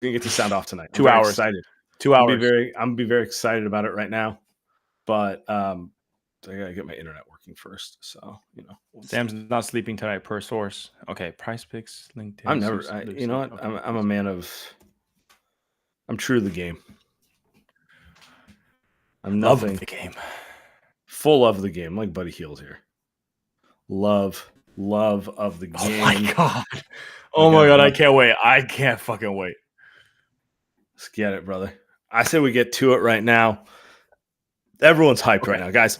gonna get to sound off tonight. I'm 2 very hours. excited. 2 hours. I'm gonna be very excited about it right now. But I gotta get my internet working first. So Sam's not sleeping tonight per source. Okay, Price Picks, LinkedIn. I'm never. You know what? Okay. I'm a man of. I'm true to the game. I'm nothing. Love the game. Full of the game, like Buddy Hield here. Love of the game. Oh my god. Oh my god, I can't wait. I can't fucking wait. Let's get it, brother. I say we get to it right now. Everyone's hyped right now, guys.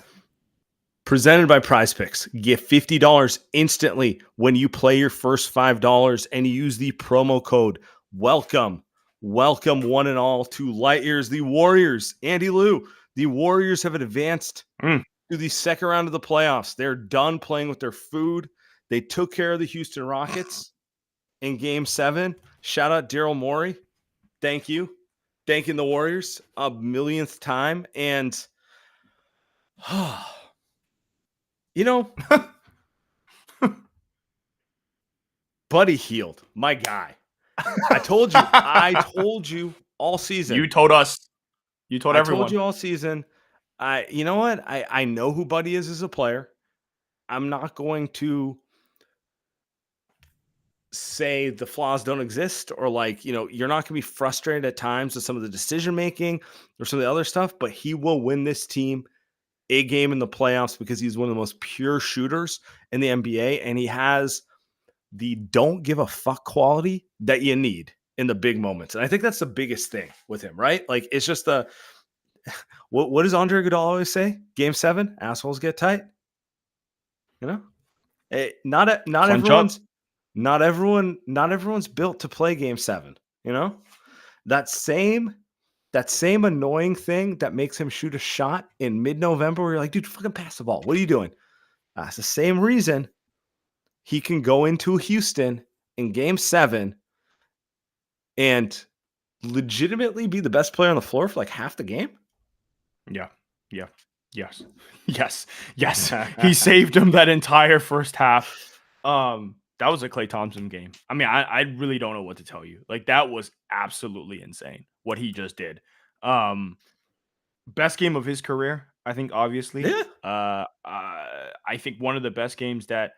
Presented by Prize Picks. Get $50 instantly when you play your first $5 and use the promo code WELCOME. Welcome one and all to Light Years, the Warriors. Andy Lou, the Warriors have advanced to the second round of the playoffs. They're done playing with their food. They took care of the Houston Rockets in Game 7. Shout out Daryl Morey. Thank you. Thanking the Warriors a millionth time. And, Buddy Hield, my guy. I told you all season. You told us. You told everyone. I told you all season. You know what? I know who Buddy is as a player. I'm not going to say the flaws don't exist or you're not going to be frustrated at times with some of the decision making or some of the other stuff, but he will win this team a game in the playoffs because he's one of the most pure shooters in the NBA, and he has the don't give a fuck quality that you need in the big moments. And I think that's the biggest thing with him, right? Like, it's just what does Andre Iguodala always say? Game 7, assholes get tight. Not everyone's built to play Game 7. That same annoying thing that makes him shoot a shot in mid-November where you're like, dude, fucking pass the ball. What are you doing? That's the same reason he can go into Houston in Game 7 and legitimately be the best player on the floor for like half the game. Yes. He saved him that entire first half. That was a Klay Thompson game. I mean, I really don't know what to tell you. Like, that was absolutely insane what he just did. Best game of his career, I think, obviously. Yeah. I think one of the best games that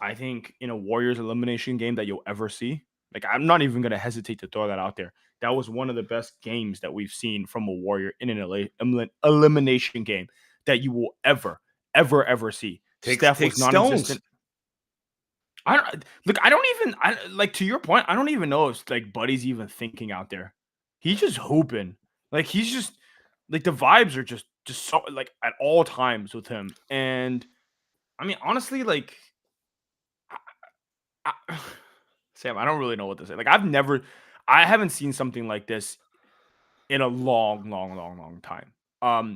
I think in a Warriors elimination game that you'll ever see. Like, I'm not even going to hesitate to throw that out there. That was one of the best games that we've seen from a Warrior in an elimination game that you will ever see. Steph was non-existent. To your point, I don't even know if like Buddy's even thinking out there. He's just hooping. Like, he's just like, the vibes are just so like at all times with him. And I mean, honestly, like, Sam, I don't really know what to say. Like, I haven't seen something like this in a long time.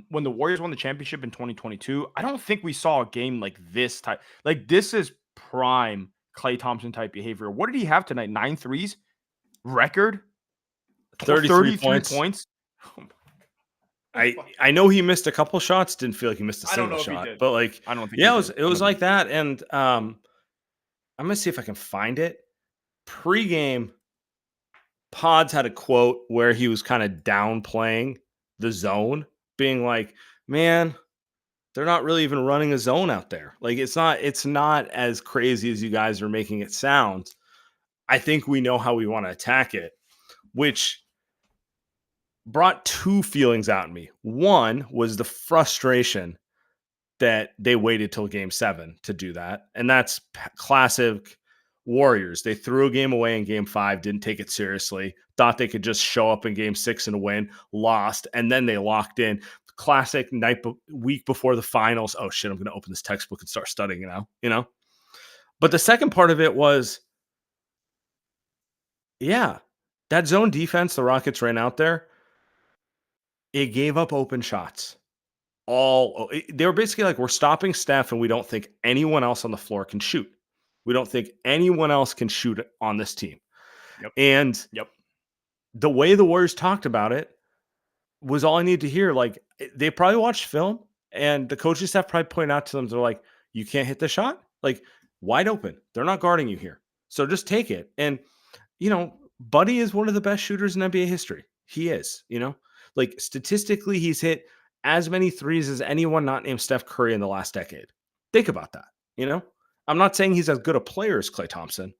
When the Warriors won the championship in 2022, I don't think we saw a game like this type. Like, this is prime Klay Thompson type behavior. What did he have tonight? 9 threes? Record? 33 points. I know he missed a couple shots. Didn't feel like he missed a single shot. But like, I don't think it was like that. And I'm gonna see if I can find it. Pre-game, Pods had a quote where he was kind of downplaying the zone, being like, man, they're not really even running a zone out there. Like, it's not as crazy as you guys are making it sound. I think we know how we want to attack it, which brought two feelings out in me. One was the frustration that they waited till Game 7 to do that. And that's classic Warriors. They threw a game away in Game 5, didn't take it seriously, thought they could just show up in Game 6 and win, lost, and then they locked in. Classic week before the finals. Oh shit, I'm going to open this textbook and start studying now, But the second part of it was, that zone defense the Rockets ran out there, it gave up open shots. They were basically like, we're stopping Steph and we don't think anyone else on the floor can shoot. We don't think anyone else can shoot on this team. Yep. And the way the Warriors talked about it was all I needed to hear. Like, they probably watched film and the coaching staff probably pointed out to them, they're like, you can't hit the shot? Like, wide open. They're not guarding you here. So just take it. And, Buddy is one of the best shooters in NBA history. He is, like statistically, he's hit as many threes as anyone not named Steph Curry in the last decade. Think about that. I'm not saying he's as good a player as Klay Thompson,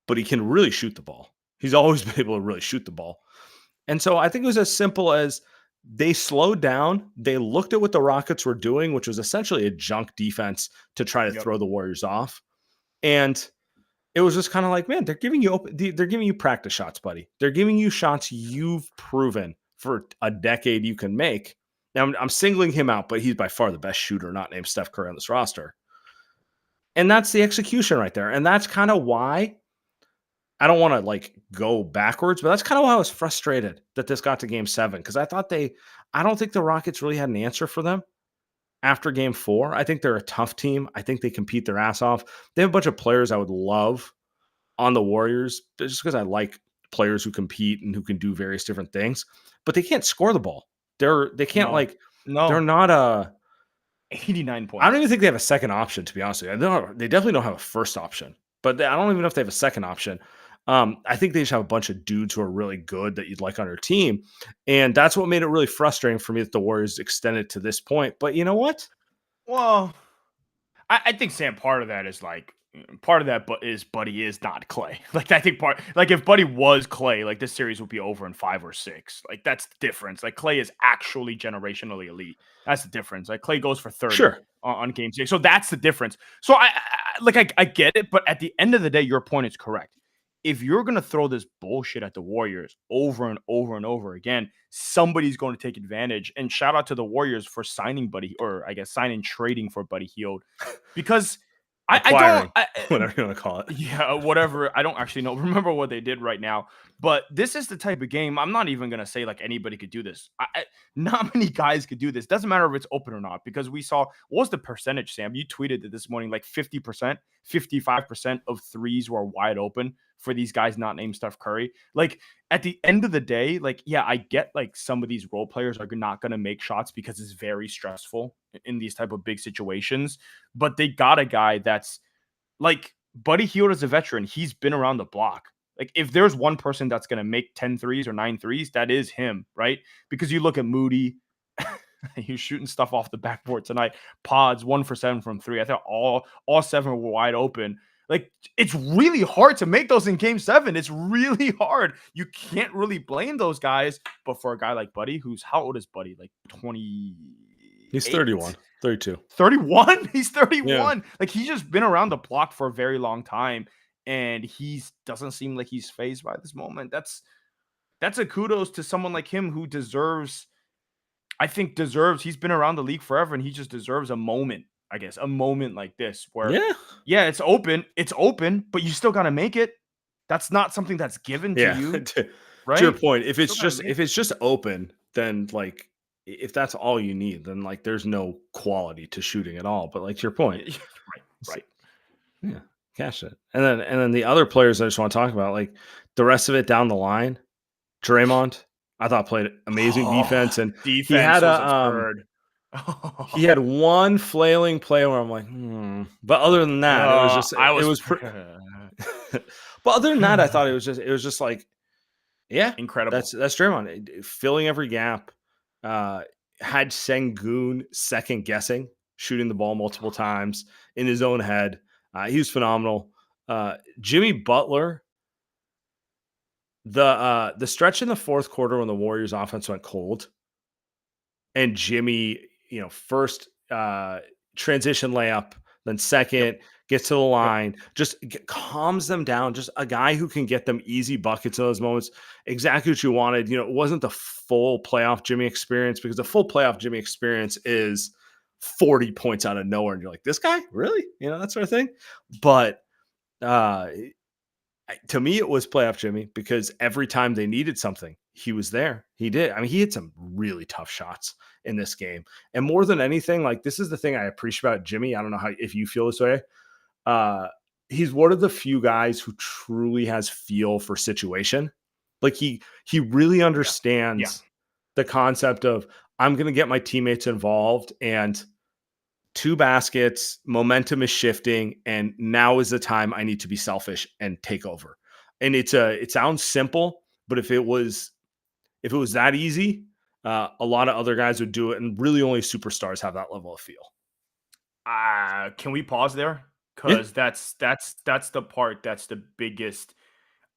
but he can really shoot the ball. He's always been able to really shoot the ball. And so I think it was as simple as they slowed down. They looked at what the Rockets were doing, which was essentially a junk defense to try to throw the Warriors off. And it was just kind of like, man, they're giving you practice shots, buddy. They're giving you shots you've proven for a decade you can make. Now I'm singling him out, but he's by far the best shooter not named Steph Curry on this roster. And that's the execution right there. And that's kind of why I don't want to like go backwards, but that's kind of why I was frustrated that this got to game 7. Because I don't think the Rockets really had an answer for them after game 4. I think they're a tough team. I think they compete their ass off. They have a bunch of players I would love on the Warriors just because I like players who compete and who can do various different things, but they can't score the ball. They can't they're not a 89 points. I don't even think they have a second option, to be honest with you. They definitely don't have a first option, but I don't even know if they have a second option. I think they just have a bunch of dudes who are really good that you'd like on your team. And that's what made it really frustrating for me that the Warriors extended to this point. But you know what? Well, I think, Sam, part of that is Buddy is not Klay. Like, I think if Buddy was Klay, like, this series would be over in 5 or 6. Like, that's the difference. Like, Klay is actually generationally elite. That's the difference. Like, Klay goes for 30 on game 6. So that's the difference. So I get it, but at the end of the day, your point is correct. If you're going to throw this bullshit at the Warriors over and over and over again, somebody's going to take advantage. And shout out to the Warriors for signing trading for Buddy Hield, because whatever you want to call it. Yeah, whatever. I don't actually remember what they did right now. But this is the type of game, I'm not even going to say like anybody could do this. Not many guys could do this. Doesn't matter if it's open or not, because we saw, what was the percentage, Sam? You tweeted it this morning, like 50%, 55% of threes were wide open for these guys not named Steph Curry. Like, at the end of the day, like, yeah, I get like some of these role players are not going to make shots because it's very stressful in these type of big situations, but they got a guy that's like, Buddy Hield is a veteran. He's been around the block. Like, if there's one person that's going to make 10 threes or 9 threes, that is him, right? Because you look at Moody, he's shooting stuff off the backboard tonight. Pods 1 for 7 from 3. I thought all 7 were wide open. Like, it's really hard to make those in game 7. It's really hard. You can't really blame those guys. But for a guy like Buddy, how old is Buddy? Like 20. He's 31, 32. 31? He's 31. Yeah. Like, he's just been around the block for a very long time, and he doesn't seem like he's fazed by this moment. That's a kudos to someone like him who deserves, he's been around the league forever, and he just deserves a moment, I guess, a moment like this where, yeah, it's open, but you still got to make it. That's not something that's given to you. Right? To your point, if it's just open, then like, if that's all you need, then like there's no quality to shooting at all. But like, to your point, right. Yeah, cash it. And then the other players I just want to talk about, like the rest of it down the line, Draymond, I thought played amazing defense, and he had he had one flailing play where I'm like, But other than that, it was but other than that, I thought it was just like, yeah, incredible. That's Draymond filling every gap. Had Sengun second guessing, shooting the ball multiple times in his own head. He was phenomenal. Jimmy Butler, the stretch in the fourth quarter when the Warriors offense went cold, and Jimmy, first transition layup, then second, gets to the line, just calms them down. Just a guy who can get them easy buckets in those moments. Exactly what you wanted. It wasn't the full playoff Jimmy experience, because the full playoff Jimmy experience is 40 points out of nowhere. And you're like, this guy? Really? That sort of thing. But to me, it was playoff Jimmy, because every time they needed something, he was there. He did. I mean, he hit some really tough shots in this game. And more than anything, like, this is the thing I appreciate about Jimmy. I don't know if you feel this way. He's one of the few guys who truly has feel for situation. Like, he really understands the concept of, I'm going to get my teammates involved, and 2 baskets, momentum is shifting, and now is the time I need to be selfish and take over. And it sounds simple, but if it was that easy, a lot of other guys would do it, and really only superstars have that level of feel. Can we pause there? Yeah. Because that's the part that's the biggest,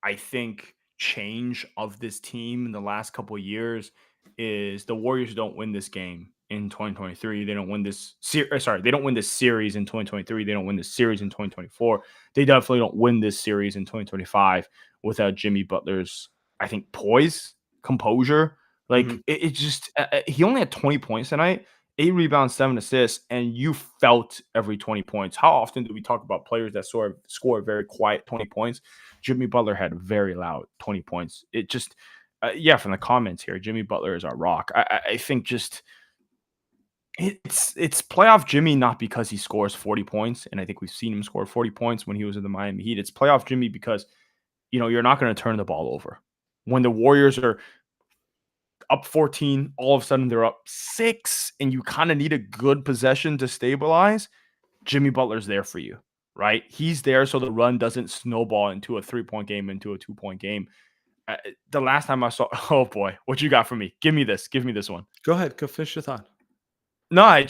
I think, change of this team in the last couple of years is the Warriors don't win this game in 2023. They don't win this they don't win this series in 2023. They don't win this series in 2024. They definitely don't win this series in 2025 without Jimmy Butler's, I think, poise, composure. Like Mhm. it just he only had 20 points tonight, 8 rebounds, 7 assists, and you felt every 20 points. How often do we talk about players that score very quiet 20 points? Jimmy Butler had very loud 20 points. It just, from the comments here, Jimmy Butler is our rock. I think just it's playoff Jimmy, not because he scores 40 points, and I think we've seen him score 40 points when he was in the Miami Heat. It's playoff Jimmy because you're not going to turn the ball over. When the Warriors are up 14, all of a sudden they're up 6, and you kind of need a good possession to stabilize. Jimmy Butler's there for you, right? He's there so the run doesn't snowball into a 3-point game, into a 2-point game. The last time I saw, oh boy, what you got for me? Give me this. Give me this one. Go ahead. Go finish your thought. No, I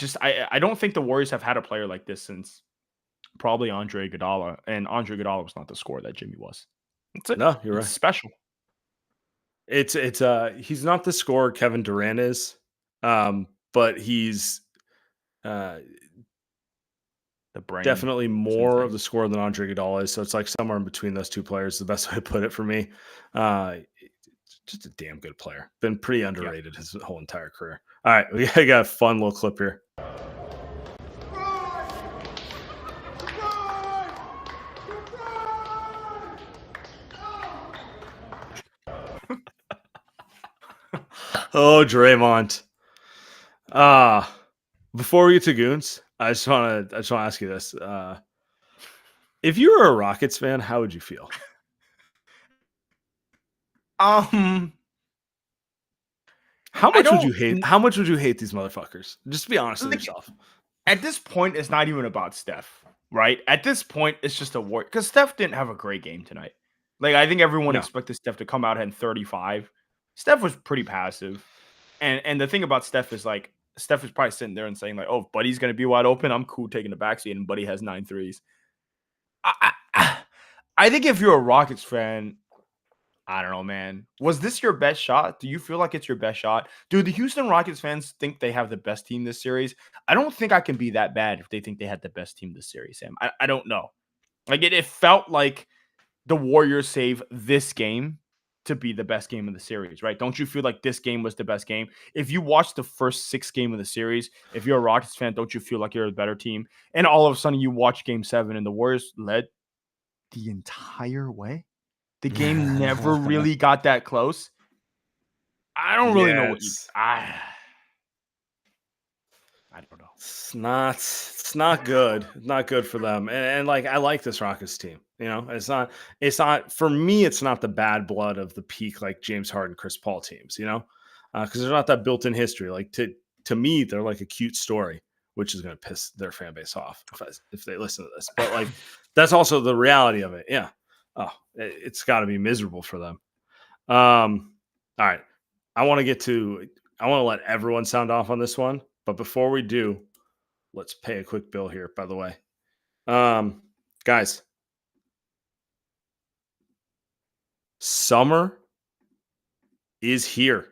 don't think the Warriors have had a player like this since probably Andre Iguodala, and Andre Iguodala was not the scorer that Jimmy was. That's it. No, you're It's right. special. It's he's not the scorer Kevin Durant is, but he's The brain. definitely Same more thing. of the scorer than Andre Iguodala is. So it's like somewhere in between those two players. The best way to put it for me. Just a damn good player. Been pretty underrated his whole entire career. All right, we got a fun little clip here. Oh, Draymond. Before we get to goons, I just want to ask you this. If you were a Rockets fan, how would you feel? How much would you hate? How much would you hate these motherfuckers? Just be honest with yourself. At this point, it's not even about Steph, right? At this point, it's just a war because Steph didn't have a great game tonight. Like I think everyone No. expected Steph to come out at 35. Steph was pretty passive, and the thing about Steph is like Steph is probably sitting there and saying like, "Oh, if Buddy's gonna be wide open, I'm cool taking the backseat," and Buddy has 9 threes. I think if you're a Rockets fan, I don't know, man. Was this your best shot? Do you feel like it's your best shot? Do the Houston Rockets fans think they have the best team this series? I don't think I can be that bad if they think they had the best team this series, Sam. I don't know. Like it felt like the Warriors save this game to be the best game of the series, right? Don't you feel like this game was the best game? If you watch the first 6 game of the series, if you're a Rockets fan, don't you feel like you're a better team? And all of a sudden you watch game 7 and the Warriors led the entire way? The game never really got that close. I don't really know what you. I don't know. It's not good. It's not good for them. And like I like this Rockets team. It's not for me, it's not the bad blood of the peak like James Harden, Chris Paul teams, because they're not that built-in history. Like to me, they're like a cute story, which is going to piss their fan base off if they listen to this. But like that's also the reality of it. Yeah. Oh, it's got to be miserable for them. All right. I want to let everyone sound off on this one. But before we do, let's pay a quick bill here, by the way. Guys, summer is here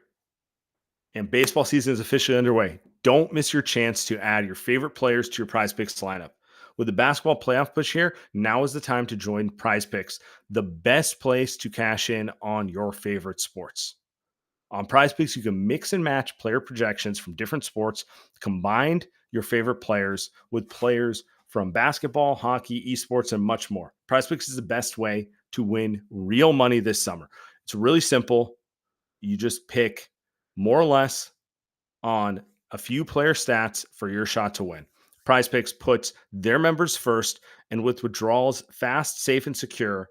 and baseball season is officially underway. Don't miss your chance to add your favorite players to your Prize Picks lineup. With the basketball playoff push here, now is the time to join Prize Picks, the best place to cash in on your favorite sports. On Prize Picks, you can mix and match player projections from different sports, combine your favorite players with players from basketball, hockey, esports, and much more. Prize Picks is the best way to win real money this summer. It's really simple. You just pick more or less on a few player stats for your shot to win. Prize Picks puts their members first, and with withdrawals fast, safe, and secure,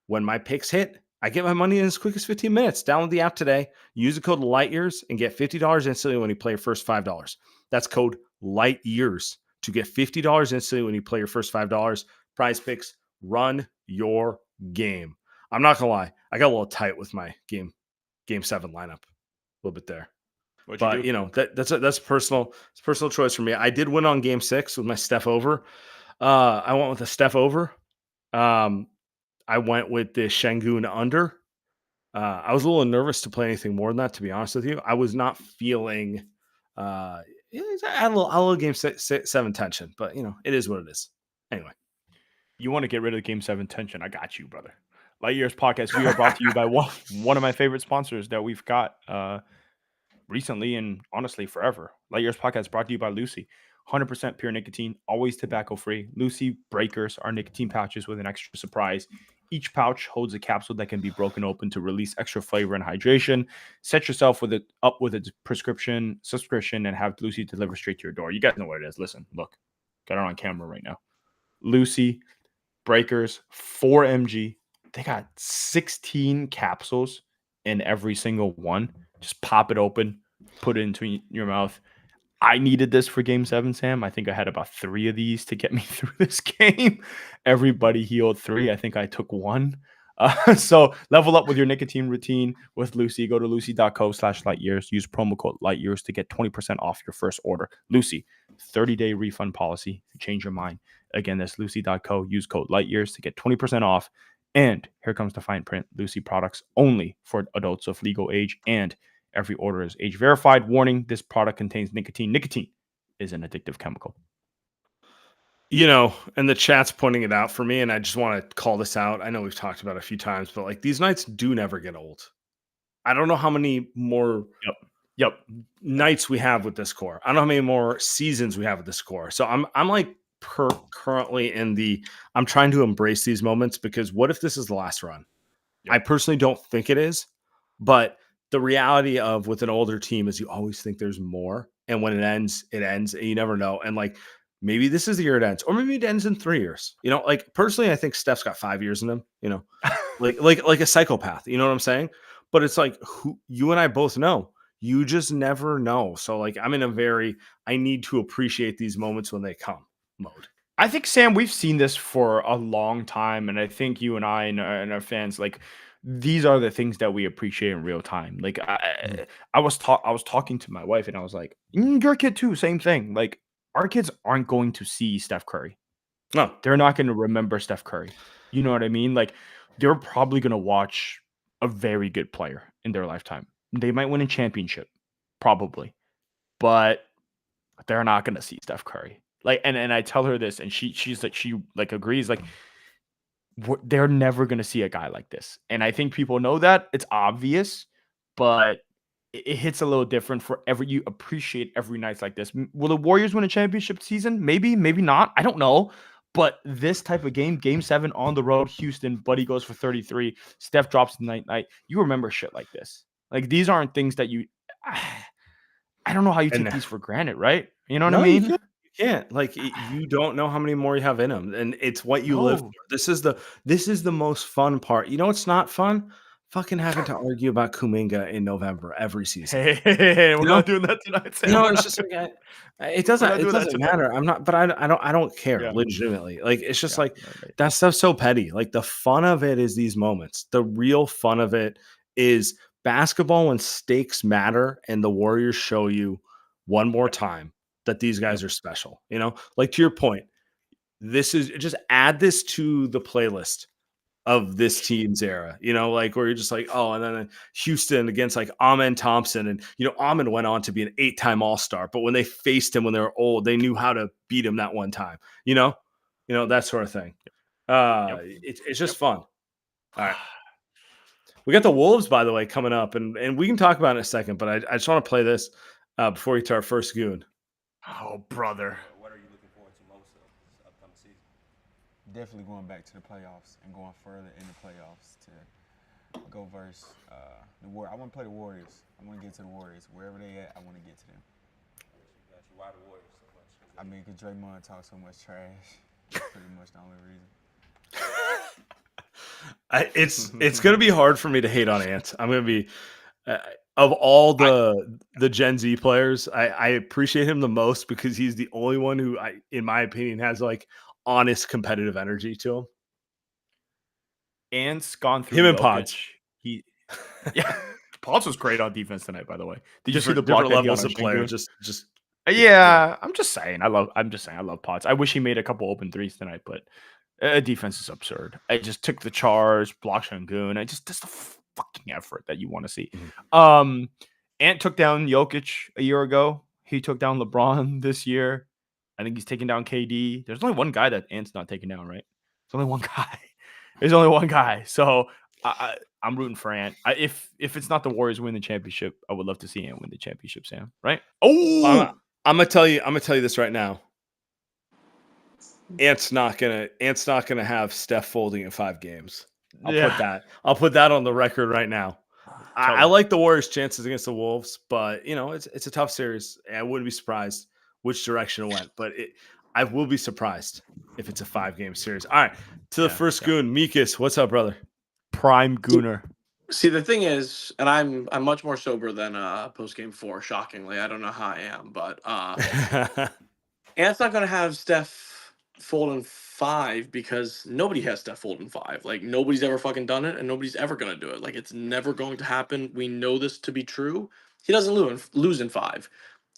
when my picks hit, I get my money in as quick as 15 minutes. Download the app today. Use the code LIGHTYEARS and get $50 instantly when you play your first $5. That's code LIGHTYEARS to get $50 instantly when you play your first $5. Prize Picks, run your game. I'm not gonna lie, I got a little tight with my game 7 lineup a little bit there. What'd But you do? that's a personal choice for me. I did win on game 6 with my Steph over. I went with a Steph over. I went with the Şengün under. I was a little nervous to play anything more than that, to be honest with you. I was not feeling I had a little game 7 tension, but it is what it is. Anyway. You want to get rid of the Game 7 tension. I got you, brother. Light Years Podcast, we are brought to you by one of my favorite sponsors that we've got recently and honestly forever. Light Years Podcast brought to you by Lucy. 100% pure nicotine, always tobacco free. Lucy Breakers are nicotine pouches with an extra surprise. Each pouch holds a capsule that can be broken open to release extra flavor and hydration. Set yourself up with a prescription subscription and have Lucy deliver straight to your door. You guys know what it is. Listen, look, got it on camera right now. Lucy Breakers, 4 mg. They got 16 capsules in every single one. Just pop it open, put it into your mouth. I needed this for game 7, Sam. I think I had about 3 of these to get me through this game. Everybody healed 3. I think I took 1. So level up with your nicotine routine with Lucy. Go to lucy.co/lightyears. Use promo code lightyears to get 20% off your first order. Lucy, 30-day refund policy. If you change your mind. Again, that's lucy.co. Use code lightyears to get 20% off. And here comes the fine print. Lucy products only for adults of legal age, and every order is age verified. Warning, this product contains nicotine. Nicotine is an addictive chemical. And the chat's pointing it out for me, and I just want to call this out. I know we've talked about it a few times, but like these nights do never get old. I don't know how many more nights we have with this core. I don't know how many more seasons we have with this core. So I'm like currently I'm trying to embrace these moments, because what if this is the last run? Yep. I personally don't think it is, but the reality of with an older team is you always think there's more, and when it ends, and you never know. And like, maybe this is the year it ends, or maybe it ends in 3 years. Like personally, I think Steph's got 5 years in him. Like a psychopath. You know what I'm saying? But it's like, you and I both know, you just never know. So like, I'm in I need to appreciate these moments when they come mode. I think, Sam, we've seen this for a long time, and I think you and I and our fans, like, these are the things that we appreciate in real time. Like, I was talking to my wife, and I was like, your kid too, same thing. Like, our kids aren't going to see Steph Curry. No, they're not going to remember Steph Curry. You know what I mean? Like, they're probably going to watch a very good player in their lifetime. They might win a championship, probably, but they're not going to see Steph Curry. Like, and I tell her this, and she's like, she like agrees, like, they're never going to see a guy like this. And I think people know that. It's obvious, but it hits a little different for you appreciate every night like this. Will the Warriors win a championship season? Maybe not. I don't know. But this type of game 7 on the road, Houston, Buddy goes for 33. Steph drops the night. You remember shit like this. Like, these aren't things that I don't know how you take these for granted, right? You know what I mean? You can't. Like, you don't know how many more you have in them, and it's what you live for. This is the most fun part. You know, it's not fun. Fucking having to argue about Kuminga in November every season. Hey, we're not doing that tonight, Sam. It's just like it doesn't matter. I'm not, but I don't care legitimately. Like, it's just that stuff's so petty. Like, the fun of it is these moments. The real fun of it is basketball when stakes matter, and the Warriors show you one more time that these guys are special. Like, to your point, this is just add this to the playlist of this team's era, like, where you're just like, oh, and then Houston against like Amen Thompson, and Amen went on to be an 8-time All-Star, but when they faced him when they were old, they knew how to beat him that one time, that sort of thing. It's just fun. All right, we got the Wolves, by the way, coming up, and we can talk about it in a second, but I just want to play this before we get to our first goon. Oh, brother. What are you looking forward to most of this upcoming season? Definitely going back to the playoffs and going further in the playoffs to go versus the Warriors. I want to play the Warriors. I want to get to the Warriors. Wherever they at, I want to get to them. Why the Warriors so much? I mean, because Draymond talks so much trash. That's pretty much the only reason. It's going to be hard for me to hate on Ant. I'm going to be of all the Gen Z players, I appreciate him the most because he's the only one who, in my opinion, has like honest competitive energy to him. Ant's gone through Him and Jokic. Pods. Yeah, Pods was great on defense tonight, by the way. Did you see the different block that he levels on of player? Shingu? Just Yeah, I'm just saying. I love Pods. I wish he made a couple open threes tonight, but defense is absurd. I just took the charge, blocked Shingun. That's the fucking effort that you want to see. Mhm. Ant took down Jokic a year ago. He took down LeBron this year. I think he's taking down KD. There's only one guy that Ant's not taking down, right? There's only one guy. There's only one guy. So I'm rooting for Ant. If it's not the Warriors win the championship, I would love to see Ant win the championship, Sam. Right? Oh, I'm gonna tell you this right now. Ant's not gonna have Steph folding in 5 games. I'll put that on the record right now. I like the Warriors' chances against the Wolves, but it's a tough series. I wouldn't be surprised which direction it went, but I will be surprised if it's a 5-game series. All right, to the first goon, Mikas. What's up, brother? Prime gooner. See, the thing is, and I'm much more sober than post-game 4, shockingly. I don't know how I am, but Ant's not going to have Steph fold in 5 because nobody has Steph fold in 5. Like, nobody's ever fucking done it, and nobody's ever going to do it. Like, it's never going to happen. We know this to be true. He doesn't lose in 5.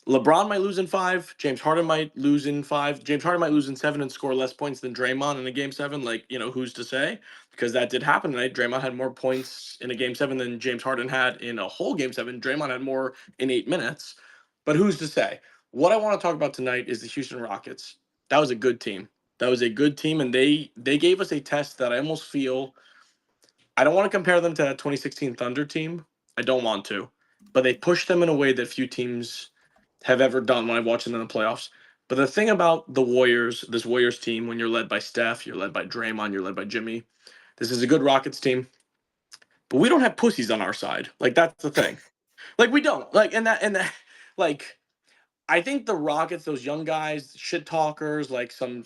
LeBron might lose in 5. James Harden might lose in 5. James Harden might lose in 7 and score less points than Draymond in a game 7. Like, who's to say? Because that did happen tonight. Draymond had more points in a game 7 than James Harden had in a whole game 7. Draymond had more in 8 minutes. But who's to say? What I want to talk about tonight is the Houston Rockets. That was a good team. And they gave us a test that I almost feel. I don't want to compare them to that 2016 Thunder team. I don't want to. But they pushed them in a way that few teams have ever done when I watch them in the playoffs. But the thing about the Warriors, this Warriors team, when you're led by Steph, you're led by Draymond, you're led by Jimmy, this is a good Rockets team. But we don't have pussies on our side. Like, that's the thing. Like, we don't. Like, and that, like, I think the Rockets, those young guys, shit talkers, like some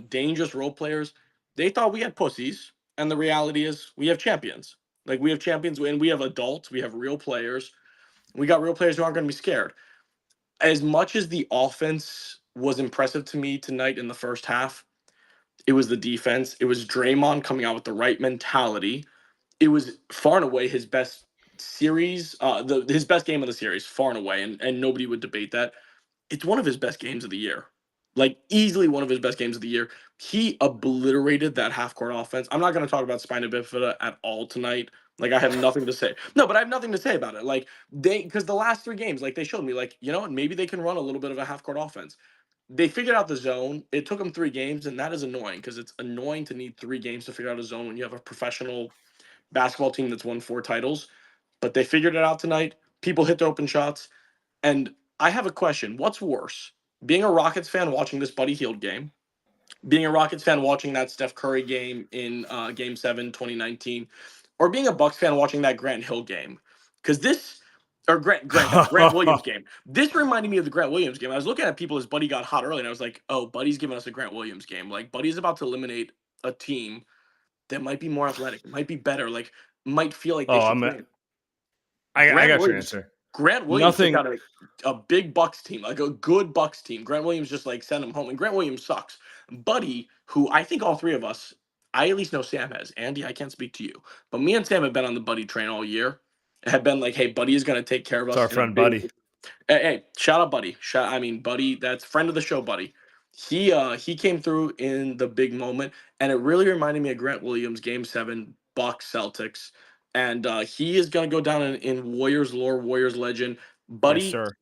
dangerous role players, they thought we had pussies. And the reality is we have champions. Like, we have champions and we have adults, we have real players. We got real players who aren't going to be scared. As much as the offense was impressive to me tonight in the first half, it was the defense. It was Draymond coming out with the right mentality. It was far and away his best series, his best game of the series, far and away, and nobody would debate that. It's one of his best games of the year. Like, easily one of his best games of the year. He obliterated that half-court offense. I'm not going to talk about spina bifida at all tonight. Like, I have nothing to say. No, but I have nothing to say about it. Like, because the last 3 games, like, they showed me, like, you know what, maybe they can run a little bit of a half-court offense. They figured out the zone. It took them 3 games, and that is annoying because it's annoying to need 3 games to figure out a zone when you have a professional basketball team that's won 4 titles. But they figured it out tonight. People hit their open shots. And I have a question. What's worse? Being a Rockets fan watching this Buddy Hield game, being a Rockets fan watching that Steph Curry game in Game 7, 2019, or being a Bucks fan watching that Grant Hill game? Because Grant Williams game. This reminded me of the Grant Williams game. I was looking at people as Buddy got hot early, and I was like, oh, Buddy's giving us a Grant Williams game. Like, Buddy's about to eliminate a team that might be more athletic, might be better, like, might feel like they should win. I got your answer. Grant Williams took out a big Bucks team, like a good Bucks team. Grant Williams just like sent him home, and Grant Williams sucks. Buddy, who I think all 3 of us, I at least know Sam has. Andy, I can't speak to you, but me and Sam have been on the Buddy train all year. Have been like, hey, Buddy is going to take care of us. It's our friend Buddy. Hey, shout out Buddy. Buddy, that's friend of the show, Buddy. He came through in the big moment, and it really reminded me of Grant Williams, Game 7, Bucks Celtics. And he is going to go down in Warriors lore, Warriors legend. Buddy, yes, sir.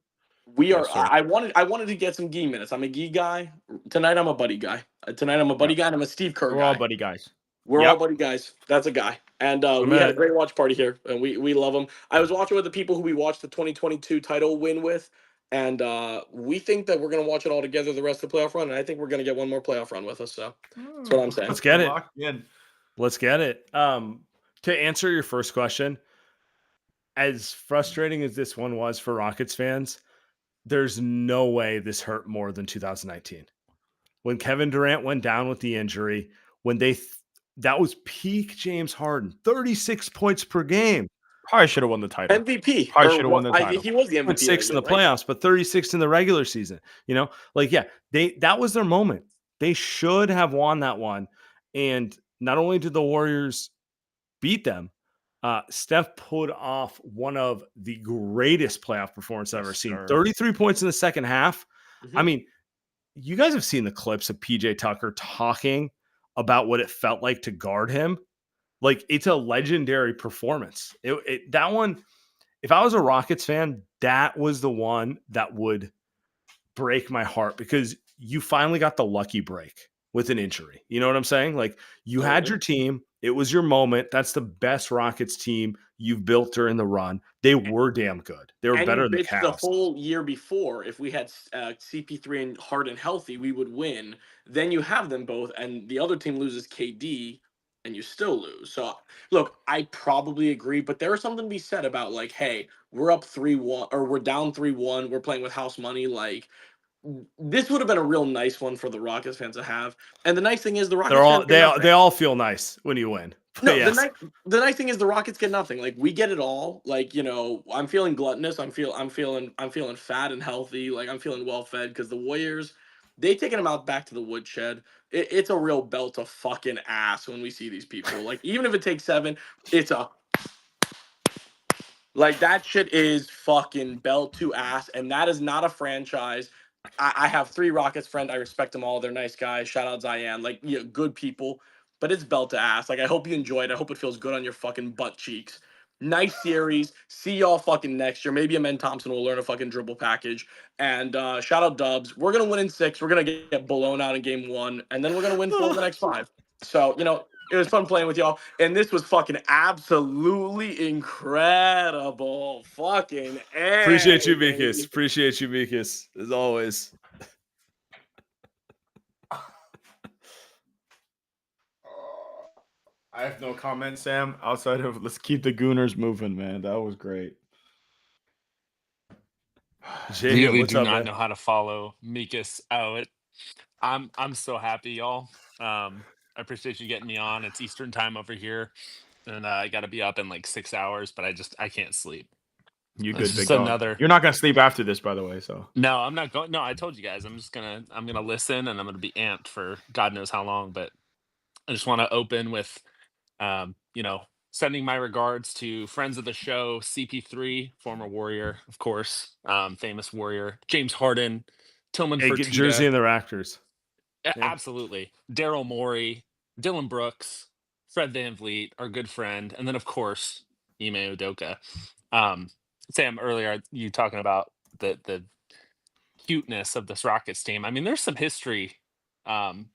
I wanted to get some Gee minutes. I'm a Gee guy. Tonight I'm a Buddy guy. Guy, and I'm a Steve Kerr guy. We're all Buddy guys. We're all Buddy guys. That's a guy. And we had a great watch party here, and we love him. I was watching with the people who we watched the 2022 title win with, and we think that we're going to watch it all together the rest of the playoff run, and I think we're going to get one more playoff run with us. So that's what I'm saying. Let's get it. Let's get it. To answer your first question, as frustrating as this one was for Rockets fans, there's no way this hurt more than 2019. When Kevin Durant went down with the injury, when that was peak James Harden, 36 points per game. Probably should have won the title. MVP. Probably should have won the title. He was the MVP. 6 in the playoffs, but 36 in the regular season. That was their moment. They should have won that one. And not only did the Warriors beat them, Steph pulled off one of the greatest playoff performances I've ever seen. 33 points in the second half. I mean, you guys have seen the clips of PJ Tucker talking about what it felt like to guard him. Like, it's a legendary performance. That one, if I was a Rockets fan, that was the one that would break my heart, because you finally got the lucky break with an injury. You know what I'm saying? Like, you had your team. It was your moment. That's the best Rockets team you've built during the run. They were damn good. They were better than the Cavs. The whole year before, if we had CP3 and Harden healthy, we would win. Then you have them both, and the other team loses KD, and you still lose. So, look, I probably agree, but there is something to be said about, like, hey, we're up 3-1, or we're down 3-1. We're playing with house money. Like, this would have been a real nice one for the Rockets fans to have. And the nice thing is the Rockets they all feel nice when you win. No, yes. The nice thing is the Rockets get nothing. Like, we get it all. Like, you know, I'm feeling gluttonous. I'm feeling fat and healthy. Like, I'm feeling well fed, because the Warriors, they taken them out back to the woodshed. It's a real belt of fucking ass when we see these people. Like, even if it takes 7, it's a like, that shit is fucking belt to ass, and that is not a franchise. I have 3 Rockets friends. I respect them all. They're nice guys. Shout out Zion. Like, yeah, good people. But it's belt to ass. Like, I hope you enjoy it. I hope it feels good on your fucking butt cheeks. Nice series. See y'all fucking next year. Maybe Amen Thompson will learn a fucking dribble package. And shout out Dubs. We're going to win in 6. We're going to get blown out in game 1. And then we're going to win 4 of the next 5. So, you know, it was fun playing with y'all. And this was fucking absolutely incredible. Fucking Appreciate you, Mikas. Appreciate you, Mikas, as always. I have no comment, Sam, outside of let's keep the Gooners moving, man. That was great. Really do not know how to follow Mikas out. I'm so happy, y'all. I appreciate you getting me on. It's Eastern time over here, and I got to be up in like 6 hours, but I can't sleep. You good, big dog. You're not gonna sleep after this, by the way. So no, I'm not going. No, I told you guys. I'm gonna listen, and I'm gonna be amped for God knows how long. But I just want to open with, you know, sending my regards to friends of the show, CP3, former Warrior, of course, famous Warrior, James Harden, Tillman Fertitta. Jersey and the Raptors. Yeah. Absolutely. Daryl Morey, Dylan Brooks, Fred VanVleet, our good friend, and then, of course, Ime Udoka. Sam, earlier, you talking about the cuteness of this Rockets team. I mean, there's some history on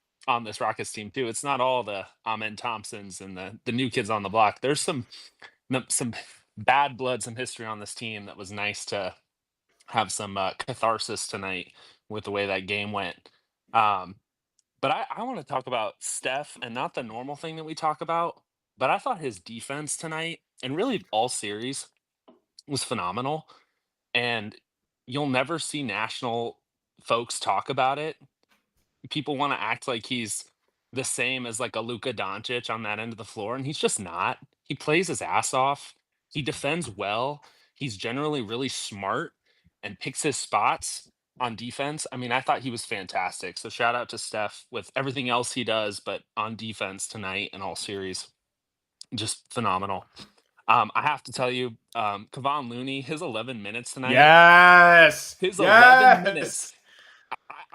this Rockets team too. It's not all the Amen Thompsons and the new kids on the block. There's some bad blood, some history on this team that was nice to have some catharsis tonight with the way that game went. But I want to talk about Steph, and not the normal thing that we talk about, but I thought his defense tonight, and really all series, was phenomenal. And you'll never see national folks talk about it. People want to act like he's the same as like a Luka Doncic on that end of the floor, and he's just not. He plays his ass off. He defends well. He's generally really smart and picks his spots on defense. I mean, I thought he was fantastic. So shout out to Steph with everything else he does, but on defense tonight and all series, just phenomenal. I have to tell you, Kevon Looney, his 11 minutes tonight. Yes. His 11 minutes.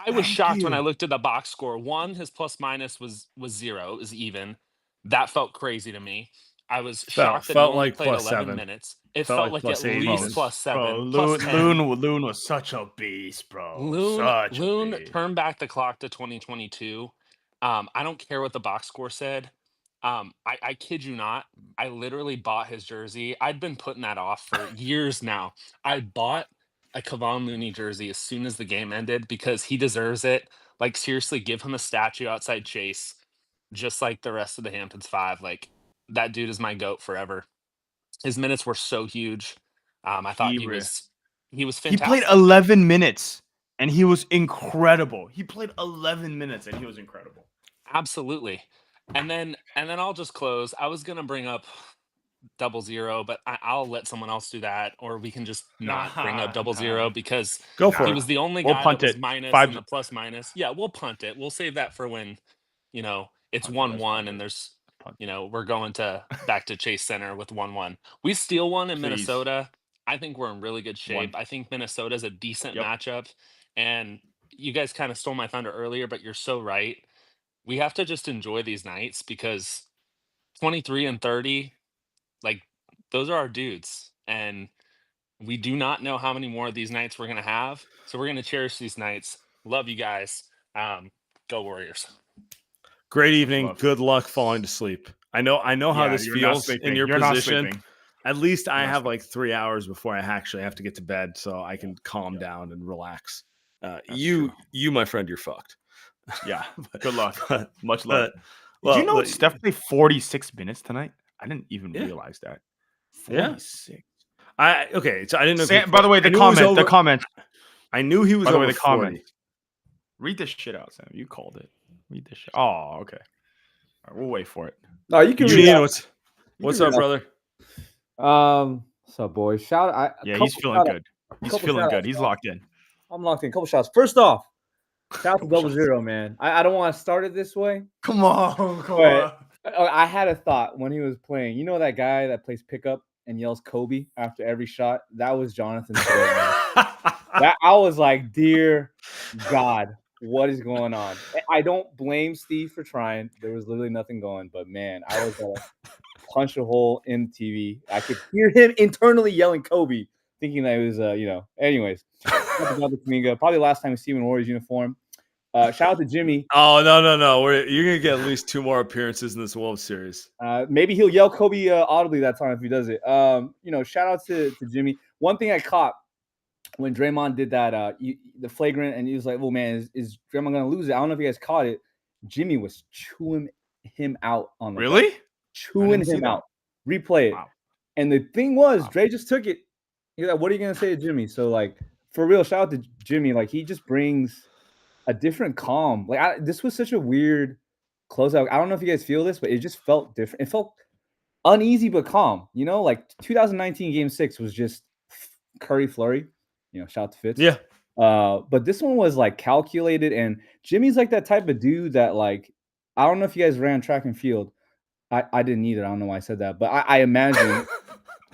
I was shocked when I looked at the box score. 1, his plus minus was 0. It was even. That felt crazy to me. I was shocked that he only played 11 minutes. It felt like at least plus 7. Bro, Loon was such a beast, bro. Loon turned back the clock to 2022. I don't care what the box score said. I kid you not. I literally bought his jersey. I'd been putting that off for years now. I bought a Kevon Looney jersey as soon as the game ended because he deserves it. Like, seriously, give him a statue outside Chase, just like the rest of the Hamptons 5. Like, that dude is my GOAT forever. His minutes were so huge. I thought he was fantastic. He played 11 minutes and he was incredible. He played 11 minutes and he was incredible. Absolutely. And then I'll just close. I was gonna bring up 0-0, but I'll let someone else do that, or we can just not bring up 0-0 because he was the only guy that was minus and the plus minus. Yeah, we'll punt it. We'll save that for when, you know, it's 1-1 and there's we're going back to Chase Center with 1-1. We steal one in Please. Minnesota. I think we're in really good shape. One. I think Minnesota's a decent Yep. matchup. And you guys kind of stole my thunder earlier, but you're so right. We have to just enjoy these nights because 23 and 30, like, those are our dudes. And we do not know how many more of these nights we're going to have. So we're going to cherish these nights. Love you guys. Go Warriors. Great evening. love. Good luck falling to sleep. I know how this you're not feels in sleeping. your You're not position. sleeping. At least I You're not have like 3 hours before I actually have to get to bed, so I can calm down and relax. You, my friend, you're fucked. Yeah. Good luck. But- Much love. well, Did you know look- Steph played 46 minutes tonight? I didn't even Yeah. realize that. Yeah. 46. Okay, so I didn't know. Sam, by the way, I the knew he was comment. The over- comment. I knew he was By the over way, the 40. comment. Read this shit out, Sam. You called it. Read this shit. Oh, okay. All right, we'll wait for it. No, you can read Eugene, out. what's can up, read brother? What's up, boys? Yeah, he's feeling good. He's couple feeling shout-outs, good. He's bro. locked in. I'm locked in. Couple shots. First off, shout out to Couple 0-0, man. I don't want to start it this way. Come on. But- I had a thought when he was playing. You know that guy that plays pickup and yells Kobe after every shot? That was Jonathan. That I was like, dear God, what is going on? I don't blame Steve for trying. There was literally nothing going, but man, I was gonna punch a hole in the TV. I could hear him internally yelling Kobe, thinking that it was Anyways, shout out to Kuminga. Probably last time we see him in Warriors uniform. Shout out to Jimmy. Oh no! You're gonna get at least 2 more appearances in this World Series. Maybe he'll yell Kobe audibly that time if he does it. Shout out to Jimmy. One thing I caught when Draymond did that, the flagrant, and he was like, "Well, man, is Draymond gonna lose it?" I don't know if you guys caught it. Jimmy was chewing him out on the Really? bench. Chewing see him that. out. Replay it. Wow. And the thing was, Wow. Dre just took it. He's like, "What are you gonna say to Jimmy?" So like, for real, shout out to Jimmy. Like, he just brings a different calm. Like, this was such a weird closeout. I don't know if you guys feel this, but it just felt different. It felt uneasy but calm. Like 2019 Game 6 was just Curry Flurry. Shout out to Fitz. Yeah. But this one was like calculated, and Jimmy's like that type of dude that, like, I don't know if you guys ran track and field. I didn't either. I don't know why I said that, but I imagine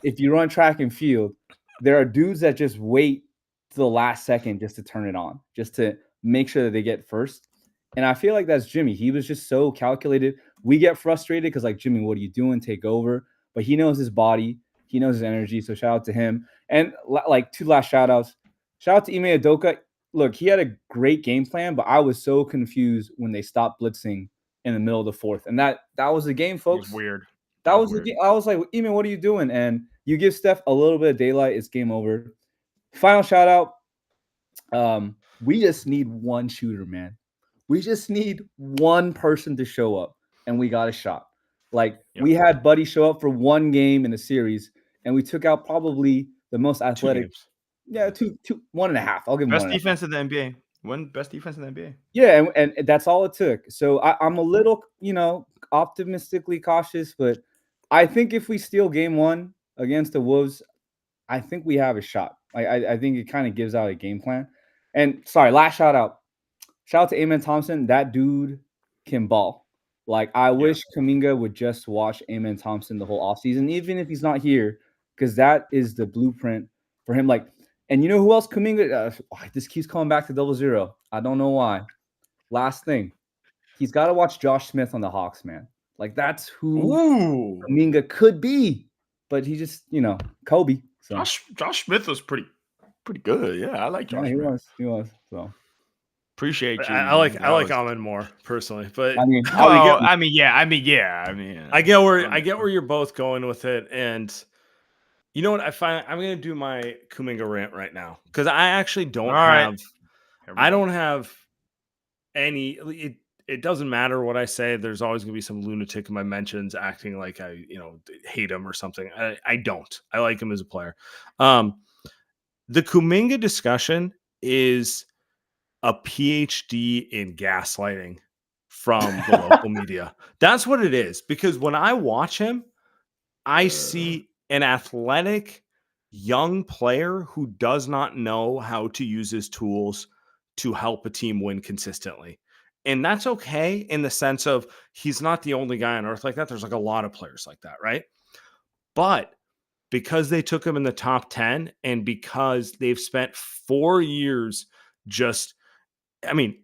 if you run track and field, there are dudes that just wait to the last second just to turn it on, just to make sure that they get first. And I feel like that's Jimmy. He was just so calculated. We get frustrated because, like, Jimmy, what are you doing? Take over. But he knows his body. He knows his energy. So shout out to him. And like 2 last shout outs. Shout out to Ime Udoka. Look, he had a great game plan, but I was so confused when they stopped blitzing in the middle of the fourth. And that was the game, It folks. was weird. That was the weird. game. I was like, Ime, what are you doing? And you give Steph a little bit of daylight, it's game over. Final shout out. We just need one shooter, man. We just need one person to show up, and we got a shot. Like, we had Buddy show up for 1 game in the series, and we took out probably the most 2 athletic. games. Yeah, 1.5. I'll give him Best 1.5. defense in the NBA. Best defense in the NBA. Yeah, and that's all it took. So I'm a little, optimistically cautious, but I think if we steal game 1 against the Wolves, I think we have a shot. I think it kind of gives out a game plan. And sorry, last shout out. Shout out to Amen Thompson. That dude can ball. Like, I wish Kuminga would just watch Amen Thompson the whole offseason, even if he's not here, because that is the blueprint for him. Like, and you know who else Kuminga? This keeps coming back to 0-0. I don't know why. Last thing, he's got to watch Josh Smith on the Hawks, man. Like, that's who Kuminga could be, but he just, Kobe. So. Josh Smith was pretty good. Yeah, I like Josh. Yeah, Smith. he was. So Appreciate you. I like Almond more personally, but I mean, I get where you're both going with it, and you know what? I'm gonna do my Kuminga rant right now because I actually don't have any. It doesn't matter what I say. There's always gonna be some lunatic in my mentions acting like I hate him or something. I don't. I like him as a player. The Kuminga discussion is a PhD in gaslighting from the local media. That's what it is. Because when I watch him, I see an athletic young player who does not know how to use his tools to help a team win consistently. And that's okay in the sense of he's not the only guy on earth like that. There's like a lot of players like that, right? But because they took him in the top 10 and because they've spent 4 years just, I mean,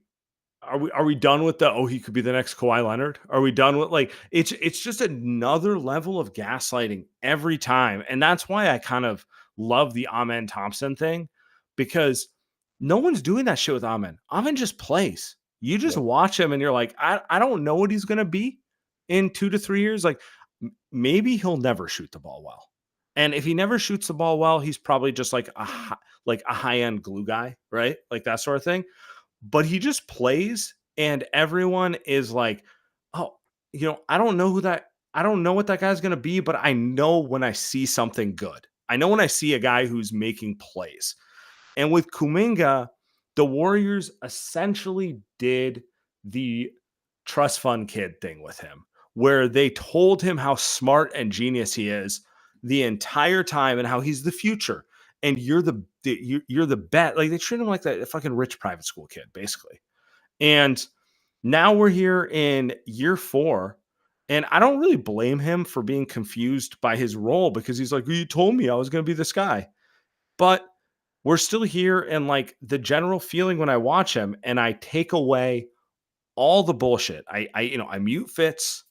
are we done with he could be the next Kawhi Leonard? Are we done with it's just another level of gaslighting every time. And that's why I kind of love the Amen Thompson thing, because no one's doing that shit with Amen. Amen just plays. You just watch him and you're like, I don't know what he's going to be in 2 to 3 years. Like maybe he'll never shoot the ball well. And if he never shoots the ball well, he's probably just like a high-end glue guy, right? Like that sort of thing. But he just plays and everyone is like, oh, I don't know what that guy's going to be, but I know when I see something good. I know when I see a guy who's making plays. And with Kuminga, the Warriors essentially did the trust fund kid thing with him, where they told him how smart and genius he is the entire time and how he's the future. And you're the bet. Like they treat him like that fucking rich private school kid, basically. And now we're here in year 4. And I don't really blame him for being confused by his role, because he's like, well, you told me I was going to be this guy. But we're still here. And like the general feeling when I watch him and I take away all the bullshit, I mute Fitz.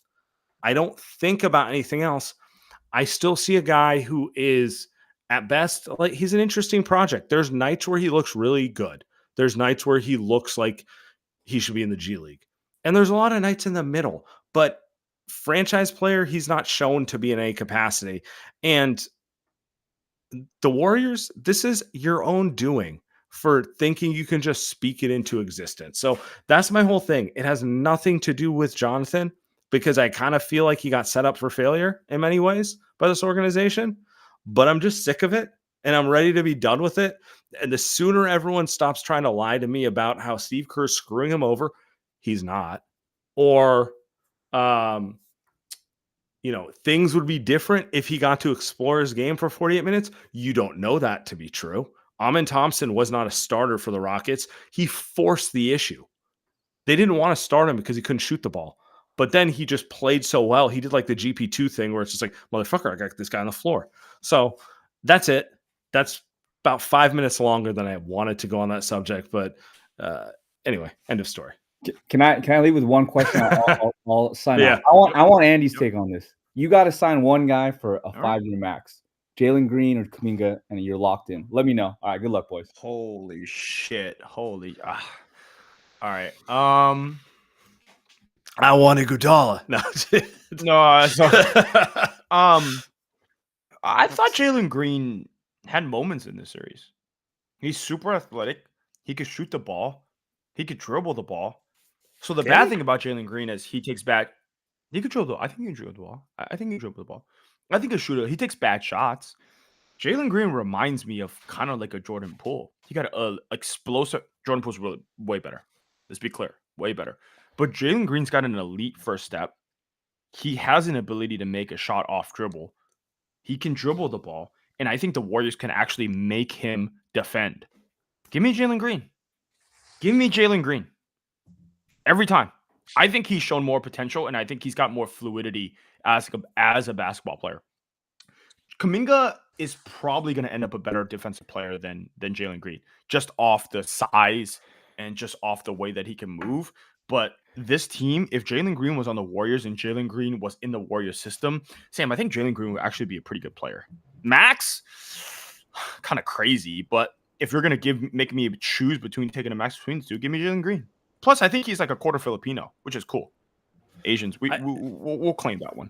I don't think about anything else. I still see a guy who is at best, like he's an interesting project. There's nights where he looks really good. There's nights where he looks like he should be in the G League. And there's a lot of nights in the middle, but franchise player, he's not shown to be in any capacity. And the Warriors, this is your own doing for thinking you can just speak it into existence. So that's my whole thing. It has nothing to do with Jonathan, because I kind of feel like he got set up for failure in many ways by this organization, but I'm just sick of it and I'm ready to be done with it. And the sooner everyone stops trying to lie to me about how Steve Kerr's screwing him over, he's not, or, things would be different if he got to explore his game for 48 minutes. You don't know that to be true. Amen Thompson was not a starter for the Rockets. He forced the issue. They didn't want to start him because he couldn't shoot the ball. But then he just played so well. He did like the GP2 thing where it's just like, motherfucker, I got this guy on the floor. So that's it. That's about 5 minutes longer than I wanted to go on that subject. But anyway, end of story. Can I leave with one question? I'll sign off. I want Andy's take on this. You got to sign one guy for a 5-year max. Jalen Green or Kuminga, and you're locked in. Let me know. All right, good luck, boys. Holy shit. All right. I want Iguodala. No. I thought Jalen Green had moments in this series. He's super athletic. He could shoot the ball. He could dribble the ball. So the bad thing about Jalen Green is he takes back. He could dribble. I think he can dribble the ball. I think he can dribble the ball. I think he's a shooter. He takes bad shots. Jalen Green reminds me of kind of like a Jordan Poole. He got an explosive. Jordan Poole's really way better. Let's be clear, way better. But Jalen Green's got an elite first step. He has an ability to make a shot off dribble. He can dribble the ball. And I think the Warriors can actually make him defend. Give me Jalen Green. Give me Jalen Green. Every time. I think he's shown more potential, and I think he's got more fluidity as a basketball player. Kuminga is probably going to end up a better defensive player than Jalen Green, just off the size and just off the way that he can move. But this team, if Jalen Green was on the Warriors and Jalen Green was in the Warriors system, Sam, I think Jalen Green would actually be a pretty good player. Max, kind of crazy, but if you're going to make me choose between taking a max between the two, give me Jalen Green. Plus, I think he's like a quarter Filipino, which is cool. Asians, we'll claim that one.